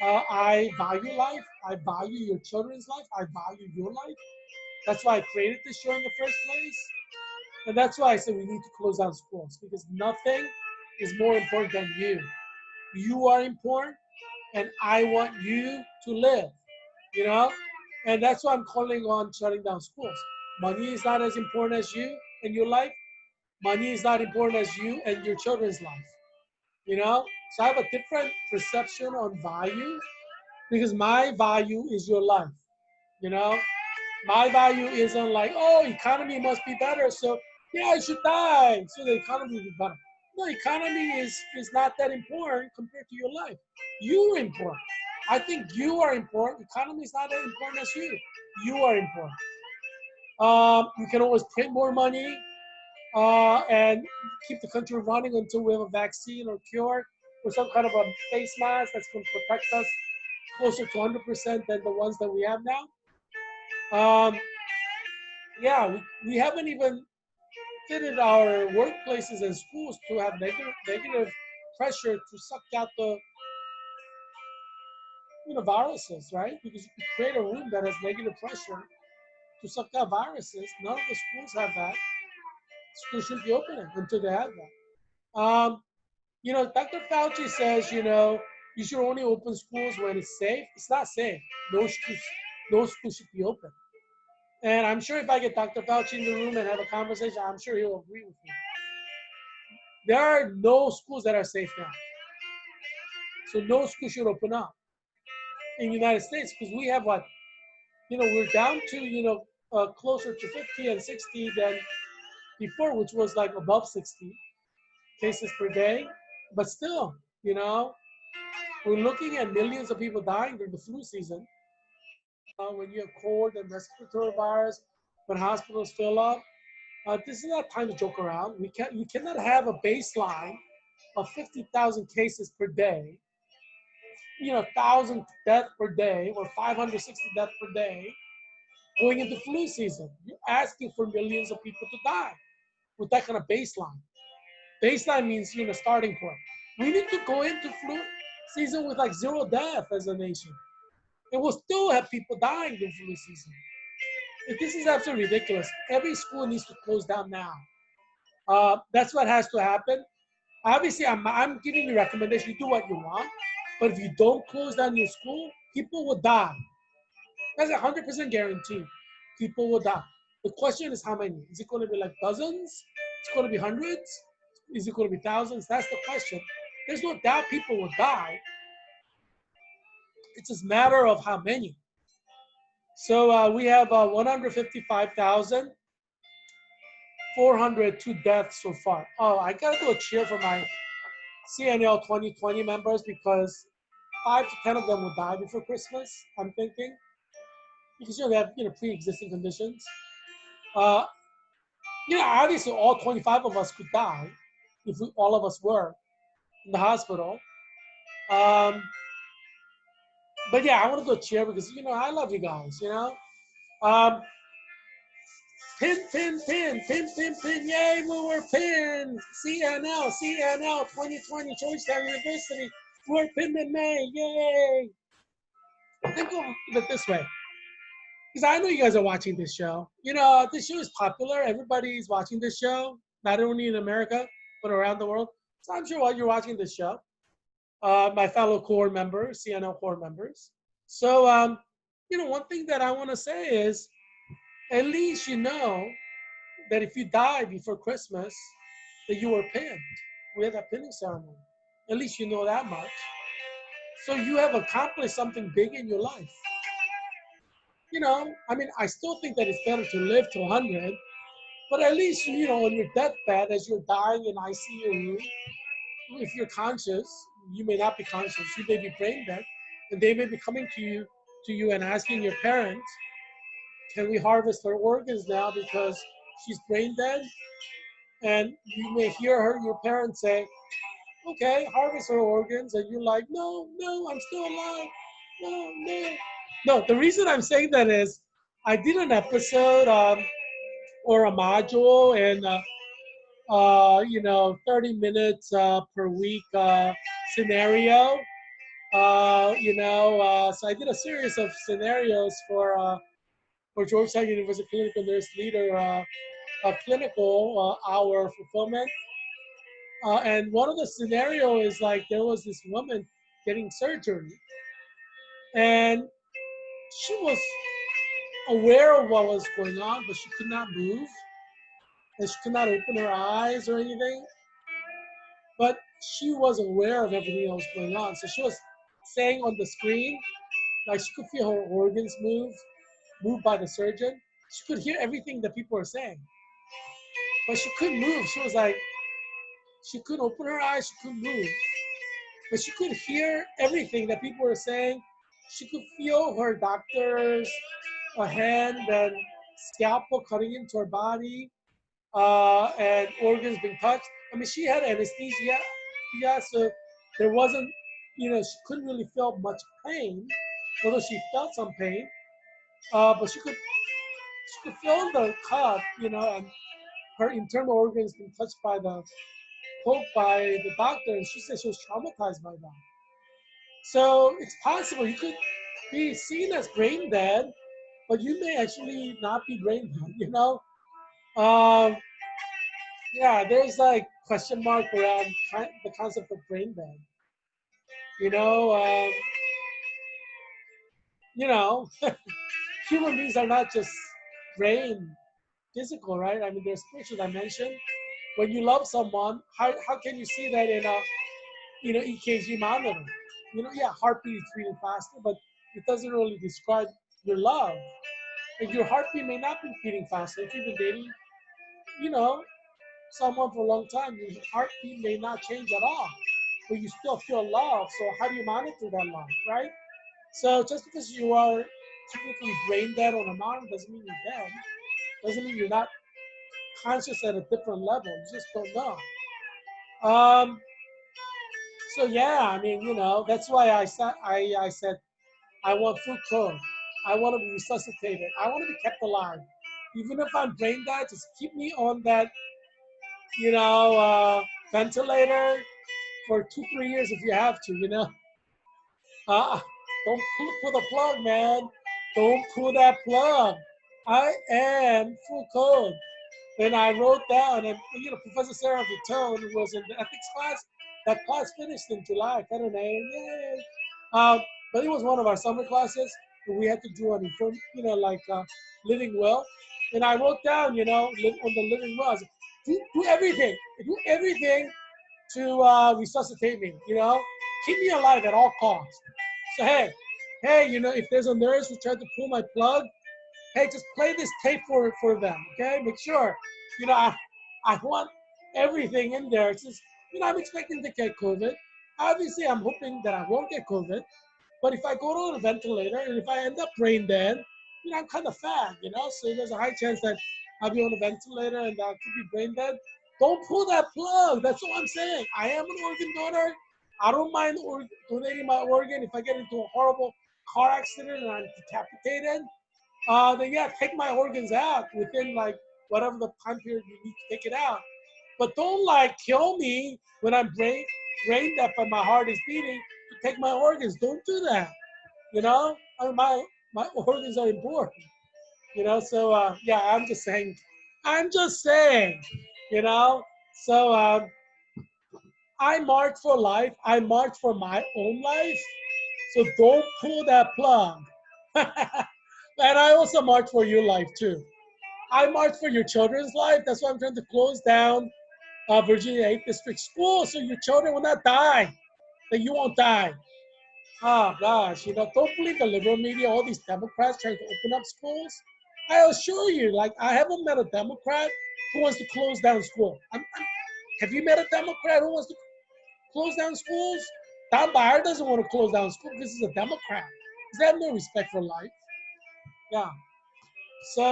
I value life. I value your children's life. I value your life. That's why I created this show in the first place. And that's why I said we need to close down schools, because nothing is more important than you. You are important, and I want you to live, And that's why I'm calling on shutting down schools. Money is not as important as you and your life. Money is not important as you and your children's life, So I have a different perception on value, because my value is your life, My value isn't like, oh, economy must be better, so yeah, I should die, so the economy will be better. No, economy is not that important compared to your life. You're important. I think you are important. Economy is not as important as you. You are important. We can always print more money and keep the country running until we have a vaccine or cure or some kind of a face mask that's going to protect us closer to 100% than the ones that we have now. We haven't even fitted our workplaces and schools to have negative pressure to suck out the viruses, right? Because you could create a room that has negative pressure to suck out viruses. None of the schools have that. Schools shouldn't be opening until they have that. Dr. Fauci says, you should only open schools when it's safe. It's not safe. No schools should be open. And I'm sure if I get Dr. Fauci in the room and have a conversation, I'm sure he'll agree with me. There are no schools that are safe now. So no school should open up in the United States because we have what, we're down to, closer to 50 and 60 than before, which was like above 60 cases per day. But still, we're looking at millions of people dying during the flu season. When you have cold and respiratory virus, when hospitals fill up, this is not time to joke around. We cannot have a baseline of 50,000 cases per day, 1,000 deaths per day, or 560 deaths per day going into flu season. You're asking for millions of people to die with that kind of baseline. Baseline means starting point. We need to go into flu season with like zero death as a nation, and we'll still have people dying in flu season. This is absolutely ridiculous. Every school needs to close down now. That's what has to happen. Obviously, I'm giving you recommendation. You do what you want, but if you don't close down your school, people will die. That's 100% guarantee. People will die. The question is how many? Is it going to be like dozens? It's going to be hundreds? Is it going to be thousands? That's the question. There's no doubt people will die. It's just a matter of how many. So we have 155,402 deaths so far. Oh, I got to do a cheer for my CNL 2020 members because 5 to 10 of them will die before Christmas, I'm thinking. Because they have pre-existing conditions. Uh, Obviously all 25 of us could die if all of us were in the hospital. Um, but yeah, I want to go cheer because I love you guys. Um, pin, yay, we were pinned. CNL 2020, Georgetown University. We're pinned in May, yay. Think of it this way. Because I know you guys are watching this show. This show is popular. Everybody's watching this show, not only in America, but around the world. So I'm sure while you're watching this show, my fellow core members, CNL core members. So, one thing that I want to say is, at least you know that if you die before Christmas, that you were pinned. We had a pinning ceremony. At least you know that much. So you have accomplished something big in your life. I still think that it's better to live to 100, but at least, on your deathbed, as you're dying in ICU, if you're conscious, you may not be conscious, you may be brain dead, and they may be coming to you and asking your parents, can we harvest her organs now because she's brain dead? And you may hear your parents say, okay, harvest her organs, and you're like, no, I'm still alive, no. No, the reason I'm saying that is I did an episode or a module and 30 minutes per week scenario. So I did a series of scenarios for Georgetown University Clinical Nurse Leader clinical hour fulfillment. And one of the scenario is like there was this woman getting surgery, and she was aware of what was going on, but she could not move, and she could not open her eyes or anything. But she was aware of everything that was going on. So she was saying on the screen, like she could feel her organs moved by the surgeon. She could hear everything that people were saying, but she couldn't move. She was like, she couldn't open her eyes, she couldn't move, but she could hear everything that people were saying. She could feel her doctor's hand and scalpel cutting into her body and organs being touched. She had anesthesia, yeah, so there wasn't, she couldn't really feel much pain, although she felt some pain. But she could feel the cut, and her internal organs being touched by poked by the doctor, and she said she was traumatized by that. So it's possible you could be seen as brain dead, but you may actually not be brain dead. Um, yeah, there's like question mark around the concept of brain dead. You know, um, you know, human beings are not just brain physical, right? There's spiritual dimension when you love someone, how can you see that in a EKG monitor? Yeah, heartbeat is beating faster, but it doesn't really describe your love. And your heartbeat may not be beating faster. If you've been dating, you know, someone for a long time, your heartbeat may not change at all, but you still feel love. So how do you monitor that love, right? So just because you are technically brain dead on a monitor doesn't mean you're dead. Doesn't mean you're not conscious at a different level. You just don't know. Um, so yeah, I mean, that's why I said I want food code. I want to be resuscitated. I want to be kept alive. Even if I'm brain dead, just keep me on that, you know, ventilator for 2, 3 years if you have to. Uh, don't pull the plug, man. Don't pull that plug. I am full code. And I wrote down, and Professor Sarah Vitone, who was in the ethics class, that class finished in July, kind of name, yay. But it was one of our summer classes, and we had to do an inform, living will. And I wrote down, live on the living will. I said, do everything to resuscitate me, keep me alive at all costs. So hey, if there's a nurse who tried to pull my plug, hey, just play this tape for them, okay? Make sure, I want everything in there. It's just, I'm expecting to get COVID. Obviously, I'm hoping that I won't get COVID. But if I go to a ventilator and if I end up brain dead, I'm kind of fat, so there's a high chance that I'll be on a ventilator and I could be brain dead. Don't pull that plug. That's all I'm saying. I am an organ donor. I don't mind donating my organ if I get into a horrible car accident and I'm decapitated. Then yeah, take my organs out within like whatever the time period you need to take it out. But don't kill me when I'm brain dead and my heart is beating to take my organs. Don't do that. I mean, my organs are important. So yeah, I'm just saying. I'm just saying. You know. So I march for life. I march for my own life. So don't pull that plug. And I also march for your life too. I march for your children's life. That's why I'm trying to close down Virginia 8th District School so your children will not die. That you won't die. Oh gosh, don't believe the liberal media, all these Democrats trying to open up schools. I assure you, I haven't met a Democrat who wants to close down school. Have you met a Democrat who wants to close down schools? Don Byer doesn't want to close down school because he's a Democrat. They have no respect for life. Yeah. So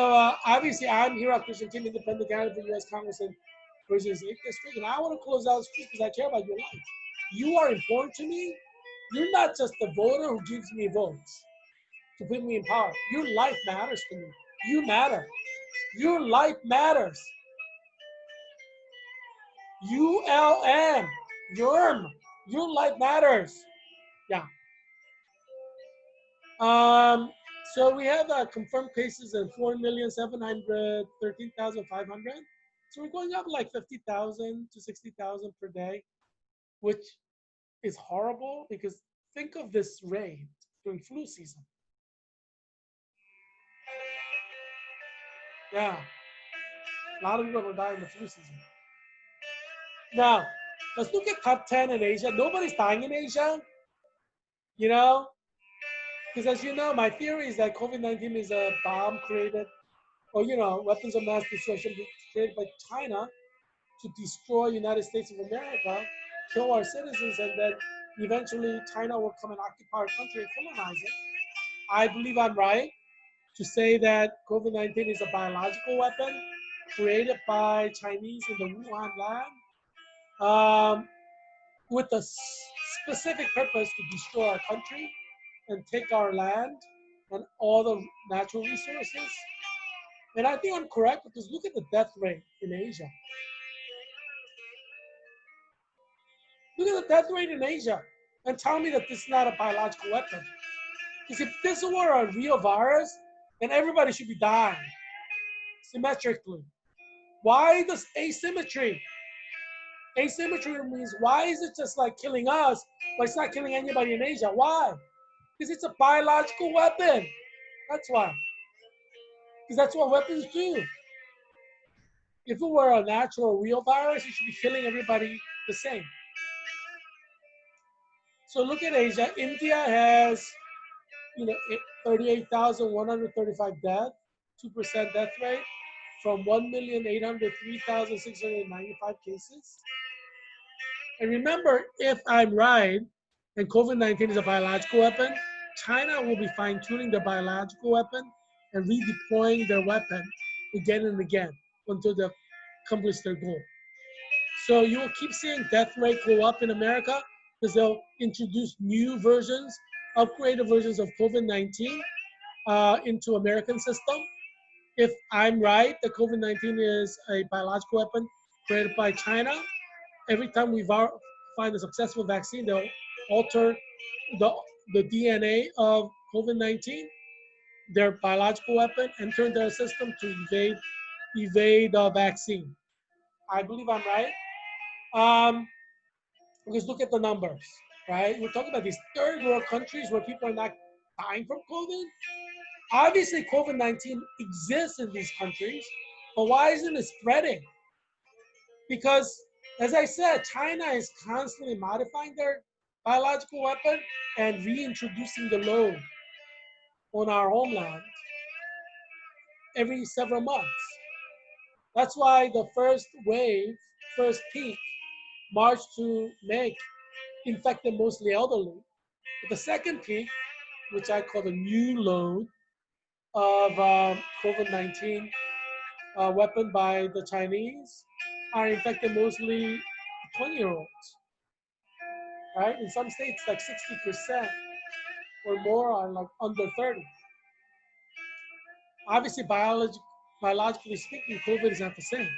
obviously, I'm Heerak, Christian Team Independent candidate for U.S. Congress in Virginia's 8th District, and I want to close out schools because I care about your life. You are important to me. You're not just the voter who gives me votes to put me in power. Your life matters to me. You matter. Your life matters. ULM. Your life matters. Yeah. So we have confirmed cases of 4,713,500. So we're going up like 50,000 to 60,000 per day, which is horrible because think of this rate during flu season. Yeah, a lot of people will die in the flu season. Now, let's look at top 10 in Asia. Nobody's dying in Asia, because as you know, my theory is that COVID-19 is a bomb created, or weapons of mass destruction created by China to destroy United States of America, kill our citizens, and then eventually China will come and occupy our country and colonize it. I believe I'm right to say that COVID-19 is a biological weapon created by Chinese in the Wuhan lab with a specific purpose to destroy our country and take our land and all the natural resources. And I think I'm correct because look at the death rate in Asia. Look at the death rate in Asia and tell me that this is not a biological weapon. Because if this were a real virus, then everybody should be dying symmetrically. Why does asymmetry? Asymmetry means why is it just killing us, but it's not killing anybody in Asia? Why? Because it's a biological weapon. That's why. Because that's what weapons do. If it were a natural, real virus, it should be killing everybody the same. So look at Asia. India has, 38,135 deaths, 2% death rate, from 1,803,695 cases. And remember, if I'm right, and COVID-19 is a biological weapon, China will be fine-tuning their biological weapon and redeploying their weapon again and again until they accomplish their goal. So you will keep seeing death rate go up in America because they'll introduce new versions, upgraded versions of COVID-19 into American system. If I'm right, that COVID-19 is a biological weapon created by China, every time we find a successful vaccine, they'll alter the, the DNA of COVID-19, their biological weapon, enter into their system to evade the vaccine. I believe I'm right. Because look at the numbers, right? We're talking about these third world countries where people are not dying from COVID. Obviously, COVID-19 exists in these countries, but why isn't it spreading? Because, as I said, China is constantly modifying their biological weapon and reintroducing the load on our homeland every several months. That's why the first wave, first peak, March to May, infected mostly elderly. But the second peak, which I call the new load of COVID-19 weapon by the Chinese, are infected mostly 20-year-olds. Right? In some states, like 60% or more are like under 30. Obviously, biologically speaking, COVID is not the same.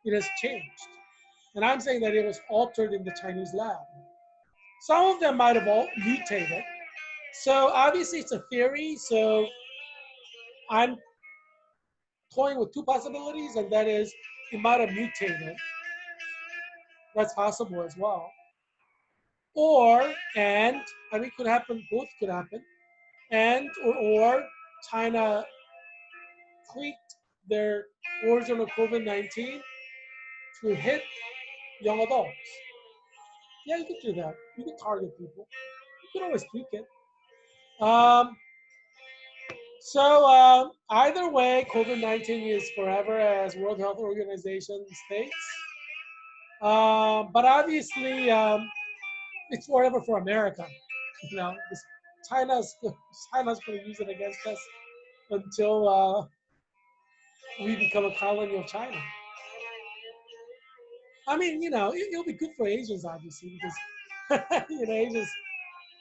It has changed. And I'm saying that it was altered in the Chinese lab. Some of them might have all mutated. So obviously it's a theory. So I'm toying with two possibilities, and that is it might have mutated. That's possible as well. Could happen, both could happen. Or China tweaked their original COVID-19 to hit young adults. Yeah, you can do that. You can target people. You can always tweak it. Um, either way, COVID-19 is forever, as World Health Organization states. But obviously, it's forever for America. China's China's going to use it against us until we become a colony of China. I mean, it'll be good for Asians, obviously, because Asians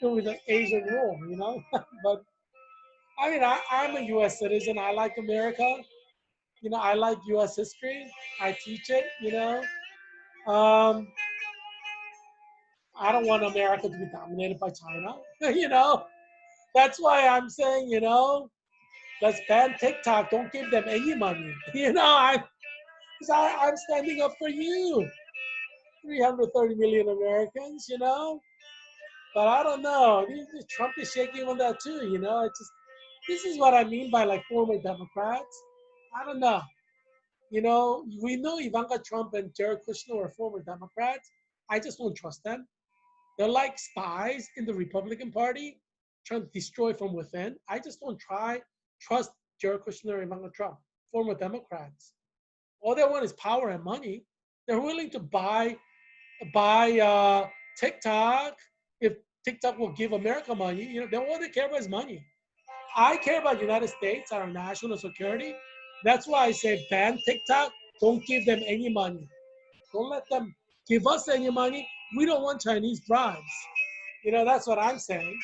go with the Asian rule. But I mean, I'm a U.S. citizen. I like America. I like U.S. history. I teach it. Um, I don't want America to be dominated by China. That's why I'm saying, let's ban TikTok. Don't give them any money. I'm standing up for you, 330 million Americans. But I don't know. Trump is shaking on that too. This is what I mean by like former Democrats. I don't know. We know Ivanka Trump and Jared Kushner are former Democrats. I just don't trust them. They're like spies in the Republican Party trying to destroy from within. I just don't trust Jared Kushner and Ivanka Trump, former Democrats. All they want is power and money. They're willing to buy TikTok if TikTok will give America money. All they care about is money. I care about the United States, our national security. That's why I say ban TikTok. Don't give them any money. Don't let them give us any money. We don't want Chinese bribes. That's what I'm saying.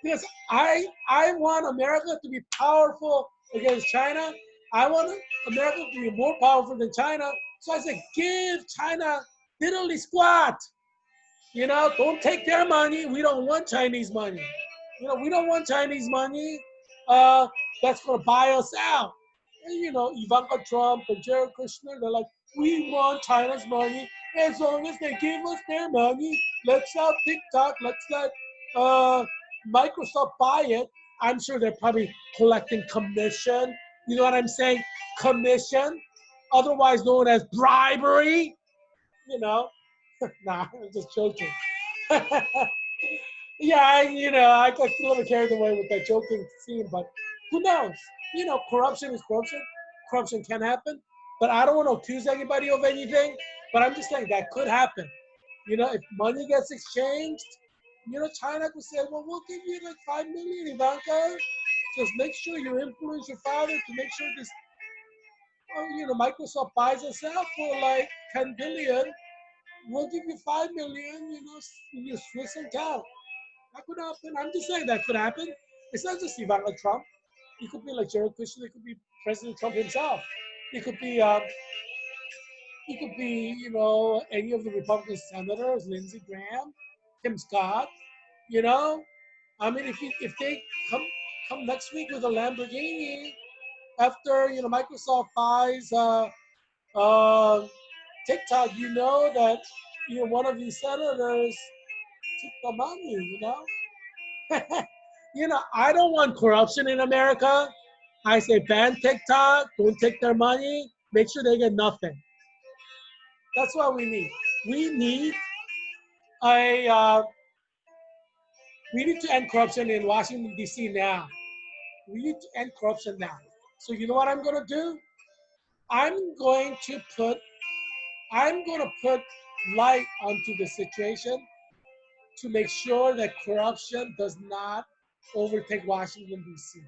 Because I want America to be powerful against China. I want America to be more powerful than China. So I say, give China diddly squat. Don't take their money. We don't want Chinese money. We don't want Chinese money that's going to buy us out. And, Ivanka Trump and Jared Kushner, they're like, we want China's money. As long as they give us their money, let's sell TikTok, let's let Microsoft buy it. I'm sure they're probably collecting commission. You know what I'm saying? Commission. otherwise known as bribery. You know, nah, I'm just joking. Yeah, I got a little carried away with that joking scene, but who knows? Corruption is corruption. Corruption can happen, but I don't want to accuse anybody of anything. But I'm just saying that could happen. If money gets exchanged, China could say, well, we'll give you like 5 million, Ivanka. Just make sure you influence your father to make sure this, Microsoft buys us out for like 10 billion. We'll give you 5 million, in your Swiss account. That could happen. I'm just saying that could happen. It's not just Ivanka Trump. It could be like Jared Kushner. It could be President Trump himself. It could be, any of the Republican senators, Lindsey Graham, Tim Scott. You know, I mean, if they come next week with a Lamborghini after Microsoft buys uh, TikTok, that one of these senators took the money. I don't want corruption in America. I say ban TikTok, don't take their money, make sure they get nothing. That's what we need. We need a we need to end corruption in Washington D.C. now. We need to end corruption now. So you know what I'm going to do? I'm going to put I'm going to put light onto the situation to make sure that corruption does not overtake Washington D.C.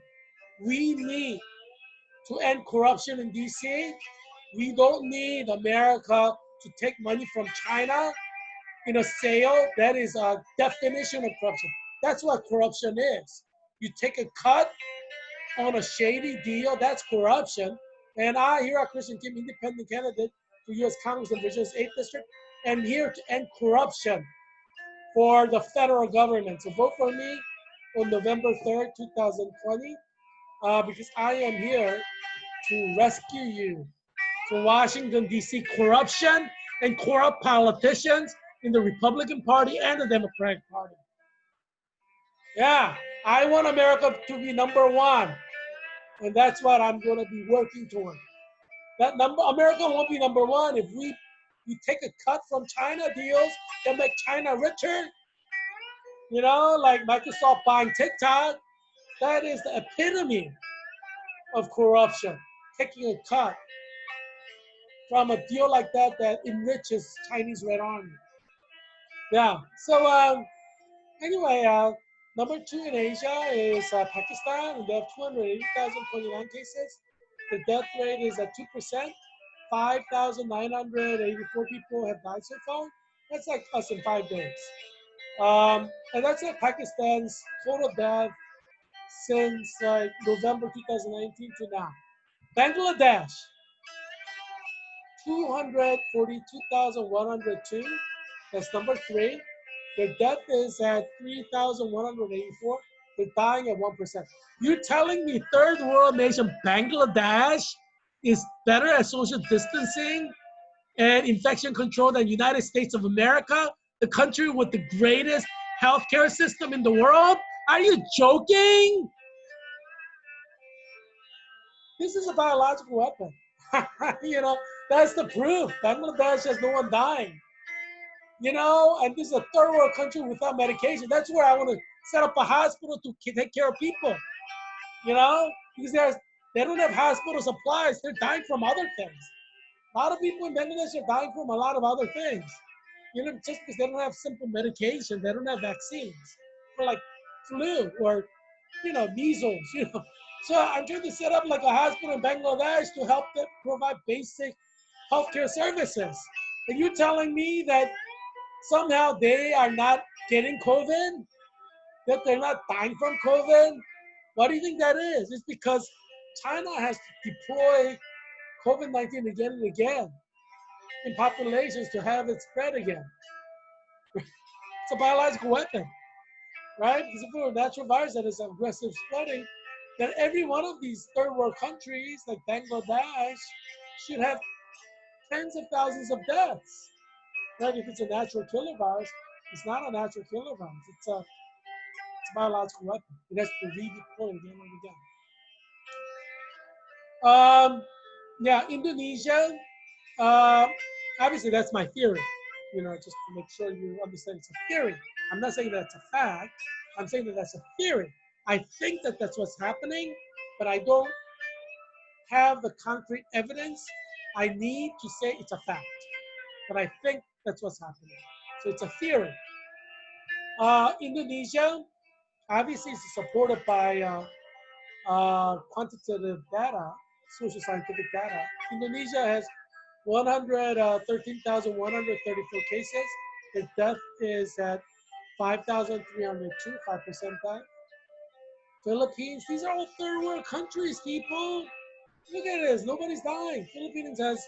We need to end corruption in D.C. We don't need America to take money from China in a sale. That is a definition of corruption. That's what corruption is. You take a cut on a shady deal, that's corruption. And I, Heerak Christian Kim, independent candidate for U.S. Congress in Virginia's 8th District, am here to end corruption for the federal government. So vote for me on November 3rd, 2020, because I am here to rescue you from Washington, D.C. corruption and corrupt politicians in the Republican Party and the Democratic Party. Yeah, I want America to be number one, and that's what I'm going to be working toward. America won't be number one if we take a cut from China deals that make China richer. Like Microsoft buying TikTok. That is the epitome of corruption. Taking a cut from a deal like that enriches Chinese Red Army. Yeah. So anyway, number two in Asia is Pakistan, and they have 280,029 cases. The death rate is at 2%. 5,984 people have died so far. That's like us in 5 days. And that's like Pakistan's total death since like November 2019 to now. Bangladesh, 242,102. That's number three. Their death is at 3,184. They're dying at 1%. You're telling me third world nation Bangladesh is better at social distancing and infection control than United States of America, the country with the greatest healthcare system in the world? Are you joking? This is a biological weapon. That's the proof. Bangladesh has no one dying. And this is a third world country without medication. That's where I want to set up a hospital to take care of people. Because they don't have hospital supplies. They're dying from other things. A lot of people in Bangladesh are dying from a lot of other things. Just because they don't have simple medication, they don't have vaccines for like flu or, measles, So I'm trying to set up like a hospital in Bangladesh to help them provide basic healthcare services. And you're telling me that somehow they are not getting COVID? That they're not dying from COVID? What do you think that is? It's because China has to deploy COVID-19 again and again in populations to have it spread again. It's a biological weapon, right? Because if it were a natural virus that is aggressive spreading, then every one of these third world countries like Bangladesh should have tens of thousands of deaths. Right? If it's a natural killer virus, it's not a natural killer virus. It's a biological weapon. It has to be redeployed again and again. Yeah, Indonesia. Uh, Obviously, that's my theory. Just to make sure you understand, it's a theory. I'm not saying that's a fact. I'm saying that that's a theory. I think that that's what's happening, but I don't have the concrete evidence. I need to say it's a fact, but I think that's what's happening. So it's a theory. Indonesia obviously is supported by quantitative data, social scientific data. Indonesia has 113,134 cases. The death is at 5,302, 5% die. Philippines, these are all third world countries, people. Look at this, nobody's dying. Philippines has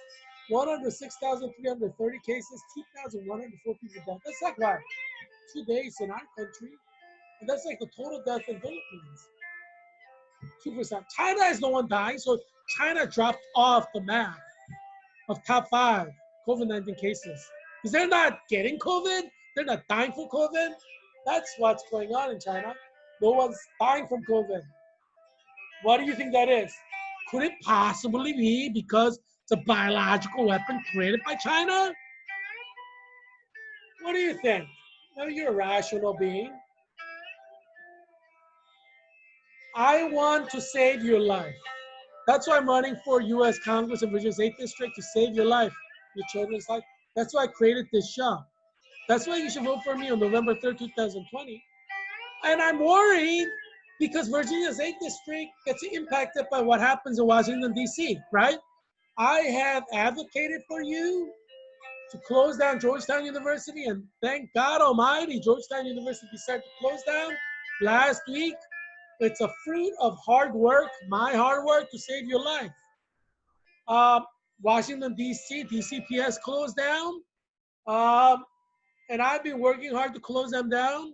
106,330 cases, 2,104 people died. That's like what? 2 days in our country. And that's like the total death in Philippines. 2%. China has no one dying, so China dropped off the map of top 5 COVID-19 cases. Because they're not getting COVID, they're not dying from COVID. That's what's going on in China. No one's dying from COVID. What do you think that is? Could it possibly be because it's a biological weapon created by China? What do you think? No, you're a rational being. I want to save your life. That's why I'm running for U.S. Congress in Virginia's 8th District, to save your life, your children's life. That's why I created this show. That's why you should vote for me on November 3rd, 2020. And I'm worried because Virginia's 8th District gets impacted by what happens in Washington, D.C., right? I have advocated for you to close down Georgetown University, and thank God Almighty, Georgetown University decided to close down last week. It's a fruit of hard work, my hard work, to save your life. Washington, D.C., DCPS closed down, and I've been working hard to close them down,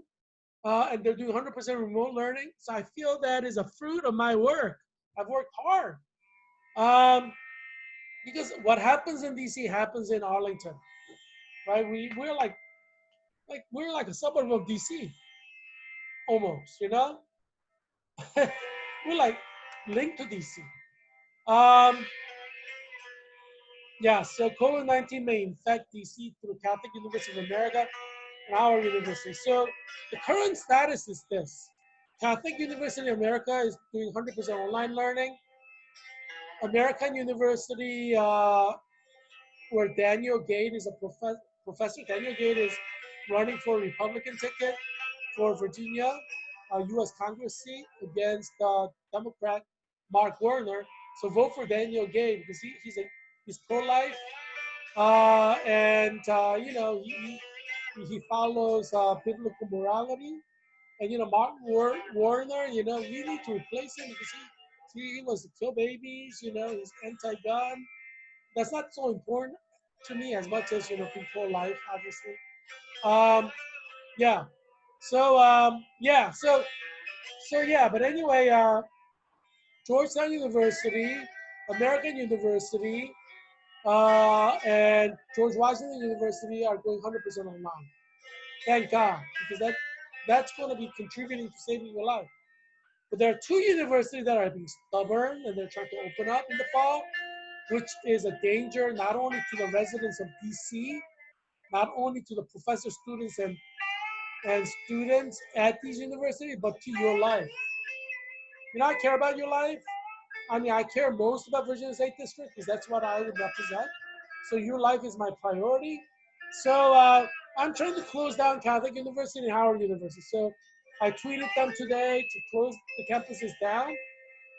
and they're doing 100% remote learning. So I feel that is a fruit of my work. I've worked hard. Because what happens in DC happens in Arlington, right? We're like a suburb of DC, almost. We're like linked to DC. Um, yeah, so COVID-19 may infect DC through Catholic University of America and our university. So the current status is this. Catholic University of America is doing 100% online learning. American University, where Daniel Gate is a professor. Daniel Gate is running for a Republican ticket for Virginia, U.S. Congress seat against Democrat Mark Warner. So vote for Daniel Gate because he's pro-life, and he follows biblical morality. And Mark Warner, we need to replace him because he wants to kill babies. He's anti-gun. That's not so important to me as much as being pro-life, obviously. Yeah. So yeah. So yeah. But anyway, Georgetown University, American University, and George Washington University are going 100% online. Thank God, because that's going to be contributing to saving your life. But there are 2 universities that are being stubborn and they're trying to open up in the fall, which is a danger not only to the residents of DC, not only to the professors, students, and students at these universities, but to your life. I care about your life. I mean, I care most about Virginia's 8th District because that's what I would represent. So your life is my priority. So I'm trying to close down Catholic University and Howard University. So I tweeted them today to close the campuses down.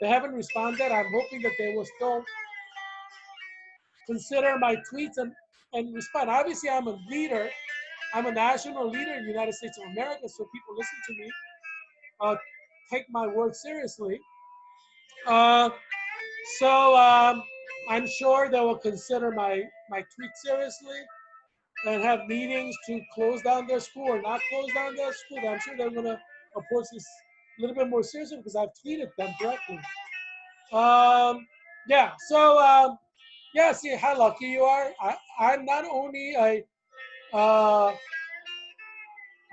They haven't responded. I'm hoping that they will still consider my tweets and respond. Obviously, I'm a leader. I'm a national leader in the United States of America, so people listen to me, take my word seriously. So I'm sure they will consider my tweet seriously and have meetings to close down their school or not close down their school. I'm sure they're going to approach this a little bit more seriously because I've tweeted them directly. Yeah, so yeah, see how lucky you are. I'm not only a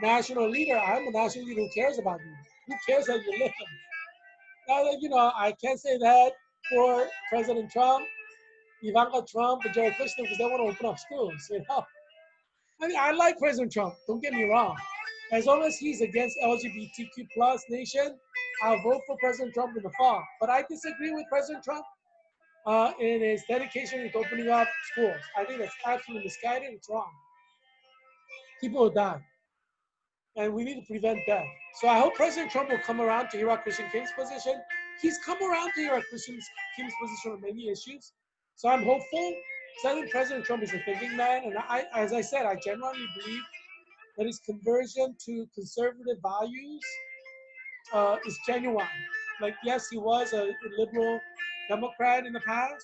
national leader, I'm a national leader who cares about you. Who cares how you live? Now, I can't say that for President Trump. Ivanka Trump and Jared Kushner because they want to open up schools, you know? I mean, I like President Trump, don't get me wrong. As long as he's against LGBTQ plus nation, I'll vote for President Trump in the fall. But I disagree with President Trump in his dedication to opening up schools. I think that's absolutely misguided. It's wrong. People will die, and we need to prevent death. So I hope President Trump will come around to Heerak Christian Kim's position. He's come around to Heerak Christian Kim's position on many issues. So I'm hopeful. So I think President Trump is a thinking man, and as I said, I genuinely believe that his conversion to conservative values is genuine. Like, yes, he was a liberal Democrat in the past,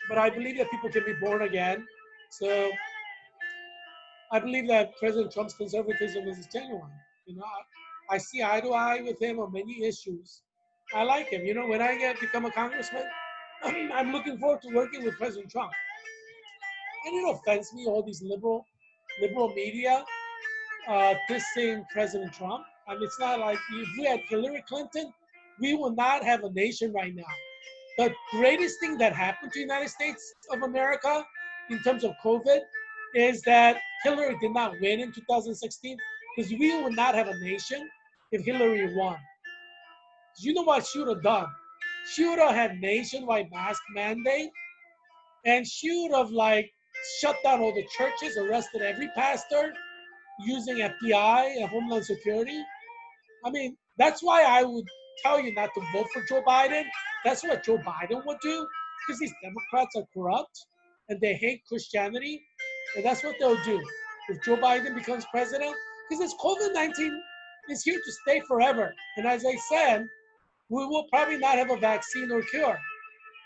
but I believe that people can be born again. So I believe that President Trump's conservatism is genuine. You know, I see eye to eye with him on many issues. I like him. You know, when I become a congressman, I'm looking forward to working with President Trump. And it offends me, all these liberal media dissing President Trump. I mean, it's not like if we had Hillary Clinton, we will not have a nation right now. The greatest thing that happened to the United States of America in terms of COVID is that Hillary did not win in 2016 because we would not have a nation if Hillary won. You know what she would have done? She would have had nationwide mask mandate, and she would have like shut down all the churches, arrested every pastor using FBI and Homeland Security. I mean, that's why I would tell you not to vote for Joe Biden. That's what Joe Biden would do because these Democrats are corrupt and they hate Christianity. And that's what they'll do if Joe Biden becomes president. Because this COVID-19 is here to stay forever. And as I said, we will probably not have a vaccine or cure.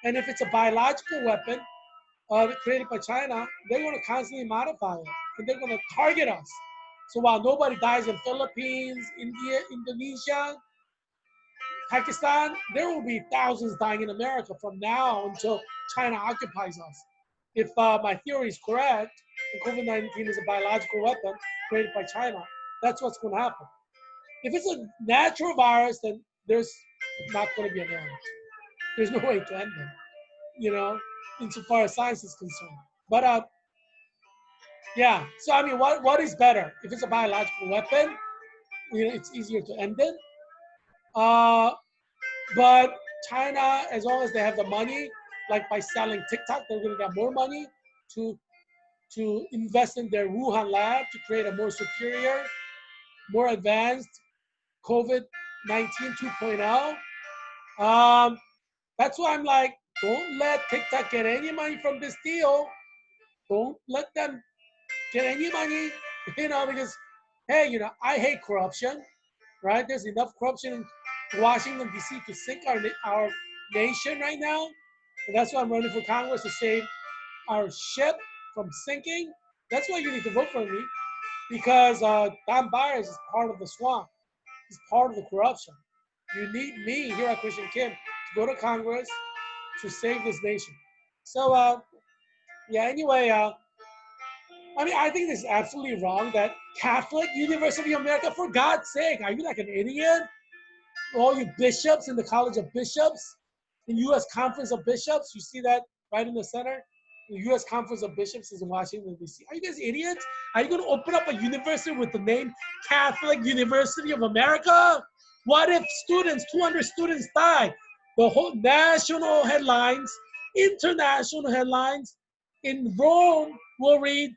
And if it's a biological weapon created by China, they're going to constantly modify it. And they're going to target us. So while nobody dies in Philippines, India, Indonesia, Pakistan, there will be thousands dying in America from now until China occupies us. If my theory is correct, and COVID-19 is a biological weapon created by China, that's what's going to happen. If it's a natural virus, then there's not going to be an end. There's no way to end it, you know, insofar as science is concerned. But yeah, so I mean, what is better? If it's a biological weapon, you know, it's easier to end it. But China, as long as they have the money, like by selling TikTok, they're going to get more money to invest in their Wuhan lab to create a more superior, more advanced COVID-19 2.0. That's why I'm like, don't let TikTok get any money from this deal. Don't let them get any money, you know, because, hey, you know, I hate corruption, right? There's enough corruption in Washington, D.C. to sink our nation right now. And that's why I'm running for Congress to save our ship from sinking. That's why you need to vote for me, because Don Byers is part of the swamp. He's part of the corruption. You need me here at Christian Kim to go to Congress to save this nation. So, yeah, anyway, I mean, I think this is absolutely wrong that Catholic University of America, for God's sake, are you like an idiot? All you bishops in the College of Bishops, the U.S. Conference of Bishops, you see that right in the center? The U.S. Conference of Bishops is in Washington, D.C. Are you guys idiots? Are you going to open up a university with the name Catholic University of America? What if 200 students die? The whole national headlines, international headlines in Rome will read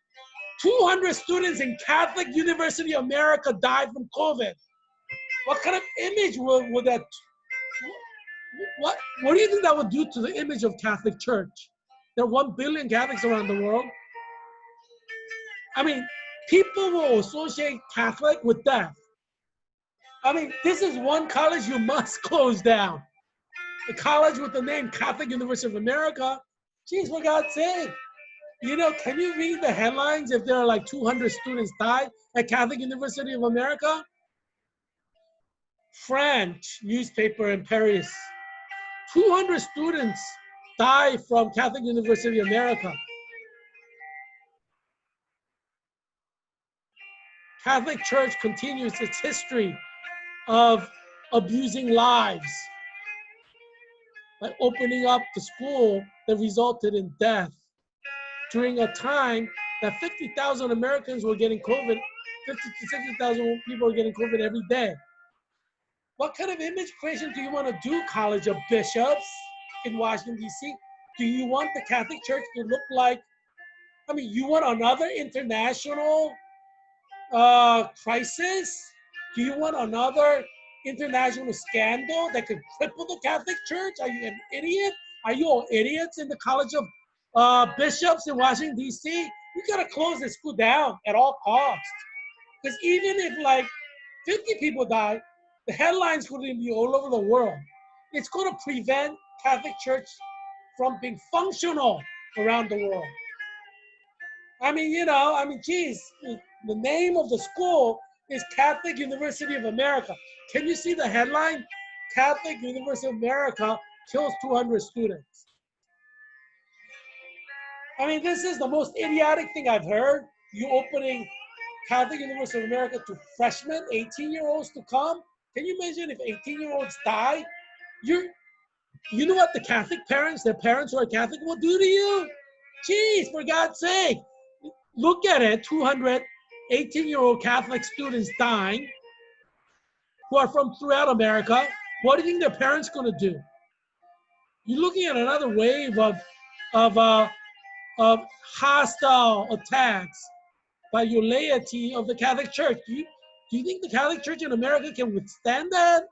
200 students in Catholic University of America died from COVID. What kind of image would that, what do you think that would do to the image of Catholic Church? There are 1 billion Catholics around the world. I mean, people will associate Catholic with death. I mean, this is one college you must close down. The college with the name Catholic University of America. Geez, for God's sake. You know, can you read the headlines if there are like 200 students died at Catholic University of America? French newspaper in Paris. 200 students die from Catholic University of America. Catholic Church continues its history of abusing lives. by opening up the school that resulted in death during a time that 50,000 Americans were getting COVID, 50 to 60,000 people were getting COVID every day. What kind of image creation do you want to do, College of Bishops in Washington, D.C.? Do you want the Catholic Church to look like, I mean, you want another international crisis? Do you want another international scandal that could cripple the Catholic Church? Are you an idiot? Are you all idiots in the College of Bishops in Washington, D.C.? We got to close this school down at all costs. Because even if like 50 people die, the headlines going to be all over the world. It's going to prevent Catholic Church from being functional around the world. I mean, geez, the name of the school is Catholic University of America. Can you see the headline? Catholic University of America kills 200 students. I mean, this is the most idiotic thing I've heard. You opening Catholic University of America to freshmen, 18-year-olds to come. Can you imagine if 18-year-olds die? You know what the Catholic parents, their parents who are Catholic will do to you? Jeez, for God's sake. Look at it, 200 18-year-old Catholic students dying who are from throughout America. What do you think their parents going to do? You're looking at another wave of hostile attacks by your laity of the Catholic Church. Do you think the Catholic Church in America can withstand that?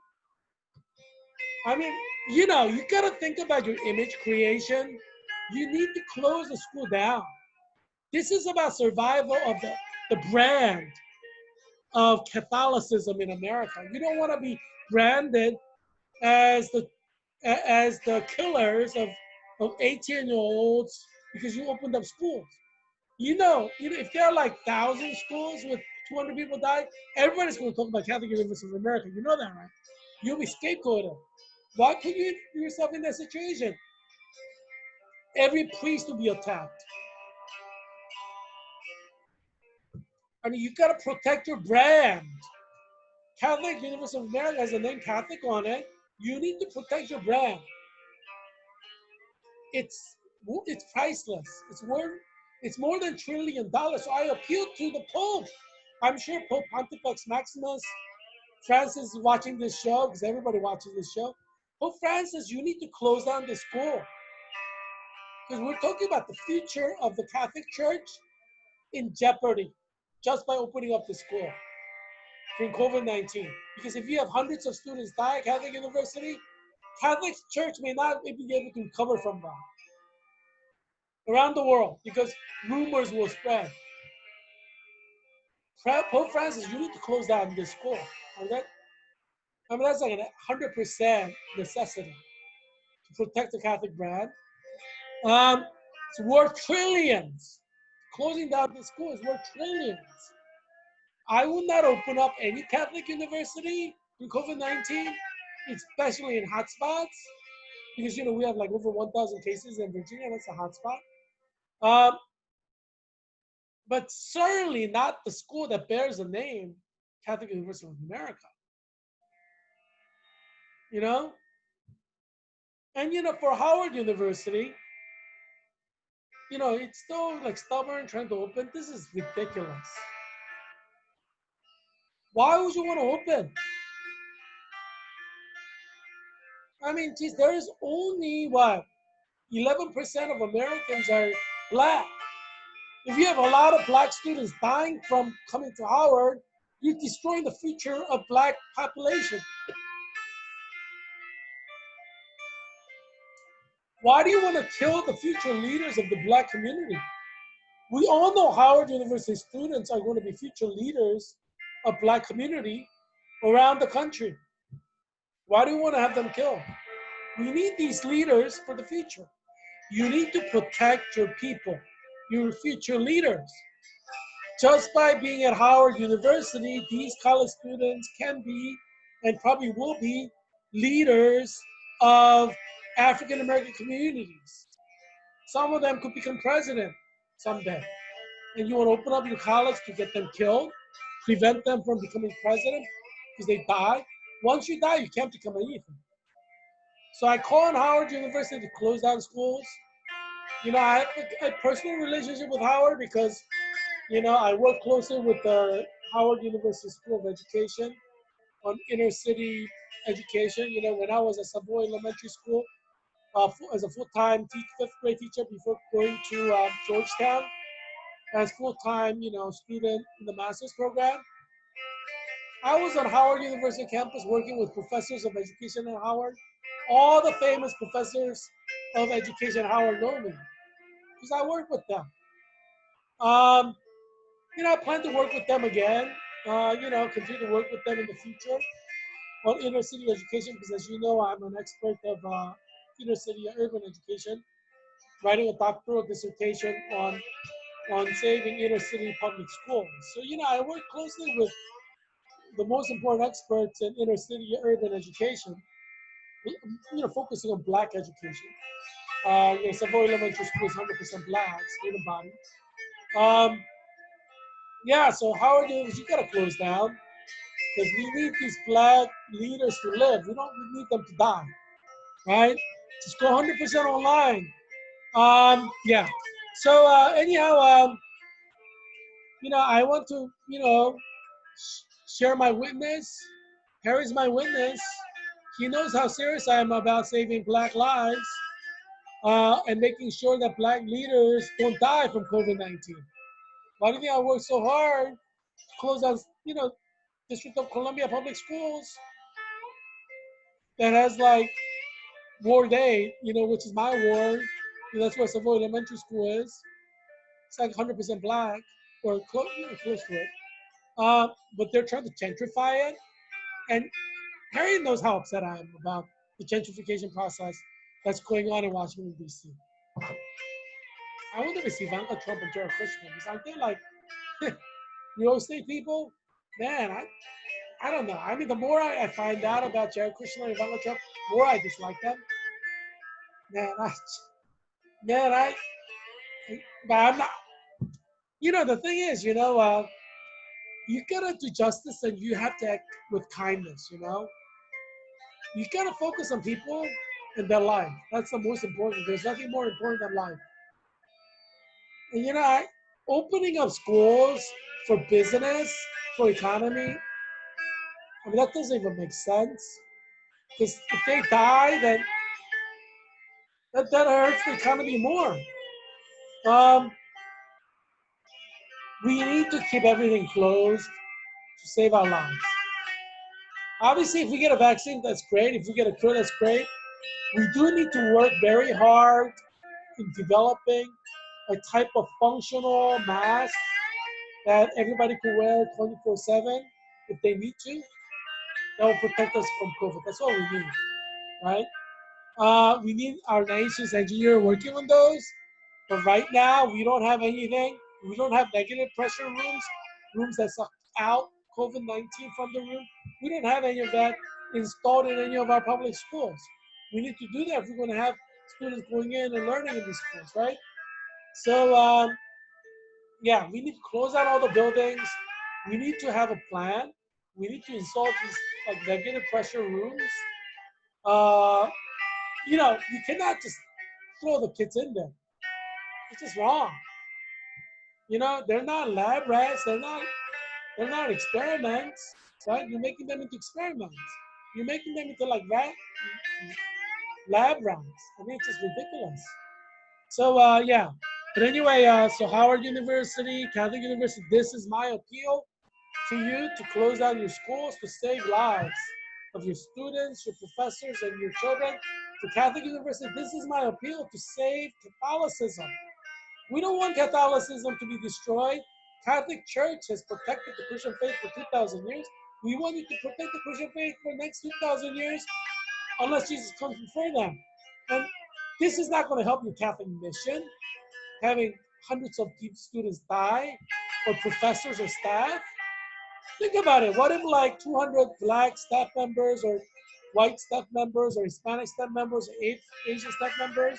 I mean, you got to think about your image creation. You need to close the school down. This is about survival of the brand of Catholicism in America. You don't want to be branded as the killers of 18-year-olds because you opened up schools. If there are like 1,000 schools with 200 people die, everybody's going to talk about Catholic University of America. You know that, right? You'll be scapegoated. Why put yourself in that situation? Every priest will be attacked. I mean, you got to protect your brand. Catholic University of America has the name Catholic on it. You need to protect your brand. It's priceless. It's more than $1 trillion. So I appeal to the Pope. I'm sure Pope Pontifex Maximus Francis is watching this show because everybody watches this show. Pope Francis, you need to close down this school because we're talking about the future of the Catholic Church in jeopardy just by opening up the school during COVID-19. Because if you have hundreds of students die at Catholic University, Catholic Church may not be able to recover from that around the world because rumors will spread. Pope Francis, you need to close down this school. Okay? I mean, that's like a 100% necessity to protect the Catholic brand. It's worth trillions. Closing down the school is worth trillions. I will not open up any Catholic university in COVID-19, especially in hotspots, because we have like over 1,000 cases in Virginia. That's a hotspot. But certainly not the school that bears the name Catholic University of America. And for Howard University, it's still like stubborn trying to open. This is ridiculous. Why would you want to open? I mean, geez, there is only 11% of Americans are Black. If you have a lot of Black students dying from coming to Howard, you're destroying the future of Black population. Why do you want to kill the future leaders of the Black community? We all know Howard University students are going to be future leaders of Black community around the country. Why do you want to have them killed? We need these leaders for the future. You need to protect your people, your future leaders. Just by being at Howard University, these college students can be and probably will be leaders of African American communities. Some of them could become president someday. And you want to open up your college to get them killed, prevent them from becoming president because they die. Once you die, you can't become anything. So I call on Howard University to close down schools. I have a personal relationship with Howard because, I work closely with the Howard University School of Education on inner city education. When I was at Savoy Elementary School as a full-time fifth grade teacher before going to Georgetown as full-time, student in the master's program. I was on Howard University campus working with professors of education at Howard. All the famous professors of education at Howard know me because I work with them. Um, I plan to work with them again. Continue to work with them in the future on inner city education because, as you know, I'm an expert of inner city urban education, writing a doctoral dissertation on saving inner city public schools. So, I work closely with the most important experts in inner city urban education, focusing on black education. Savoy Elementary School is 100% black, student body. Um, yeah, so Howard University, you gotta close down because we need these black leaders to live. We need them to die, right? Just go 100% online. Yeah. So anyhow, I want to, share my witness. Harry's my witness. He knows how serious I am about saving black lives and making sure that black leaders don't die from COVID-19. Why do you think I work so hard to close down, District of Columbia Public Schools that has like Ward 8, which is my ward. That's where Savoy Elementary School is. It's like 100% black or close to it. But they're trying to gentrify it. And Harry knows how upset I am about the gentrification process that's going on in Washington, D.C. I wonder if it's Ivanka Trump and Jared Kushner. Because aren't they like real estate people? Man, I don't know. I mean, the more I find out about Jared Kushner and Ivanka Trump, the more I dislike them. Man, man, but I'm not. The thing is, you gotta do justice and you have to act with kindness. You gotta focus on people and their life. That's the most important. There's nothing more important than life. And opening up schools for business, for economy, I mean, that doesn't even make sense. Because if they die, then that hurts the economy more. Um, we need to keep everything closed to save our lives. Obviously, if we get a vaccine, that's great. If we get a cure, that's great. We do need to work very hard in developing a type of functional mask that everybody can wear 24/7 if they need to. That will protect us from COVID. That's all we need, right? We need our nation's engineer working on those. But right now, we don't have anything. We don't have negative pressure rooms that suck out COVID-19 from the room. We don't have any of that installed in any of our public schools. We need to do that if we're going to have students going in and learning in these schools, right? So, yeah, we need to close out all the buildings. We need to have a plan. We need to install these like negative pressure rooms. Uh, you cannot just throw the kids in there. It's just wrong. They're not lab rats. They're not experiments, right? You're making them into experiments. You're making them into like lab rats. I mean, it's just ridiculous. So yeah. But anyway, so Howard University, Catholic University, this is my appeal to you to close down your schools to save lives of your students, your professors, and your children. To Catholic University, this is my appeal to save Catholicism. We don't want Catholicism to be destroyed. Catholic Church has protected the Christian faith for 2,000 years. We want you to protect the Christian faith for the next 2,000 years unless Jesus comes before them. And this is not going to help your Catholic mission, having hundreds of students die, or professors or staff. Think about it. What if like 200 black staff members or white staff members or Hispanic staff members or Asian staff members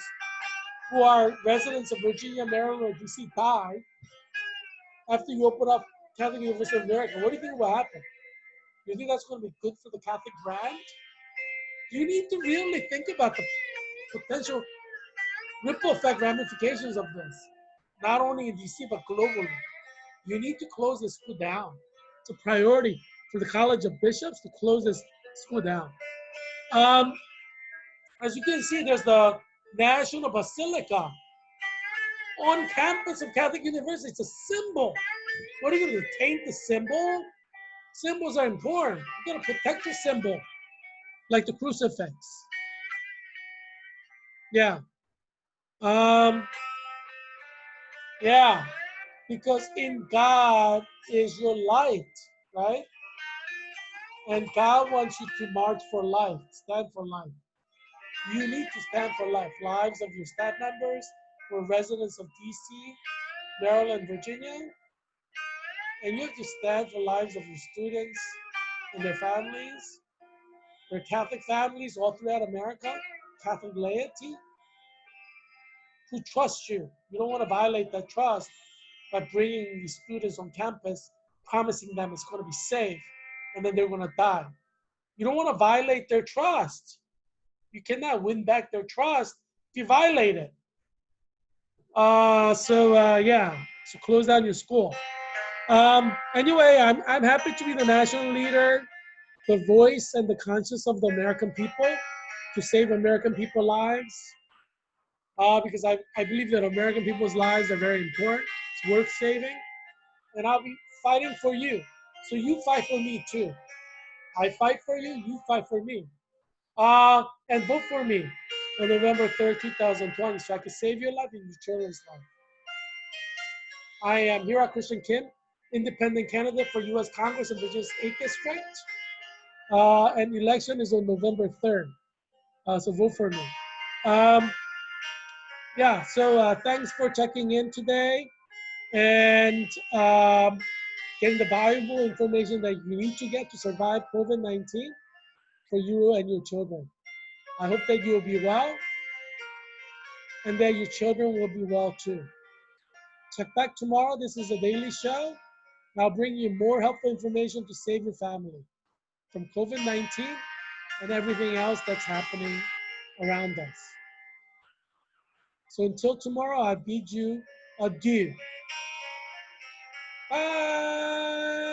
who are residents of Virginia, Maryland, or DC die after you open up Catholic University of America? What do you think will happen? Do you think that's going to be good for the Catholic brand? You need to really think about the potential ripple effect ramifications of this, not only in DC, but globally. You need to close this school down. It's a priority for the College of Bishops to close this school down. Um, as you can see, there's the National Basilica on campus of Catholic University. It's a symbol. What are you going to taint the symbol? Symbols are important. You got to protect your symbol, like the crucifix. Yeah. Um, yeah. Because in God is your light, right? And God wants you to march for life, stand for life. You need to stand for life. Lives of your staff members who are residents of DC, Maryland, Virginia, and you have to stand for lives of your students and their families, their Catholic families all throughout America, Catholic laity who trust you. You don't want to violate that trust by bringing these students on campus, promising them it's going to be safe, and then they're going to die. You don't want to violate their trust. You cannot win back their trust if you violate it. Yeah, so close down your school. Anyway, I'm happy to be the national leader, the voice and the conscience of the American people to save American people's lives. Because I believe that American people's lives are very important. It's worth saving. And I'll be fighting for you. So you fight for me too. I fight for you, you fight for me. And vote for me on November 3rd, 2020, so I can save your life and your children's life. I am Heerak Christian Kim, independent candidate for U.S. Congress in Virginia's 8th District. And the election is on November 3rd. So vote for me. Um, thanks for checking in today and getting the valuable information that you need to get to survive COVID-19 for you and your children. I hope that you will be well and that your children will be well too. Check back tomorrow. This is a daily show. And I'll bring you more helpful information to save your family from COVID-19 and everything else that's happening around us. So until tomorrow, I bid you adieu. Bye.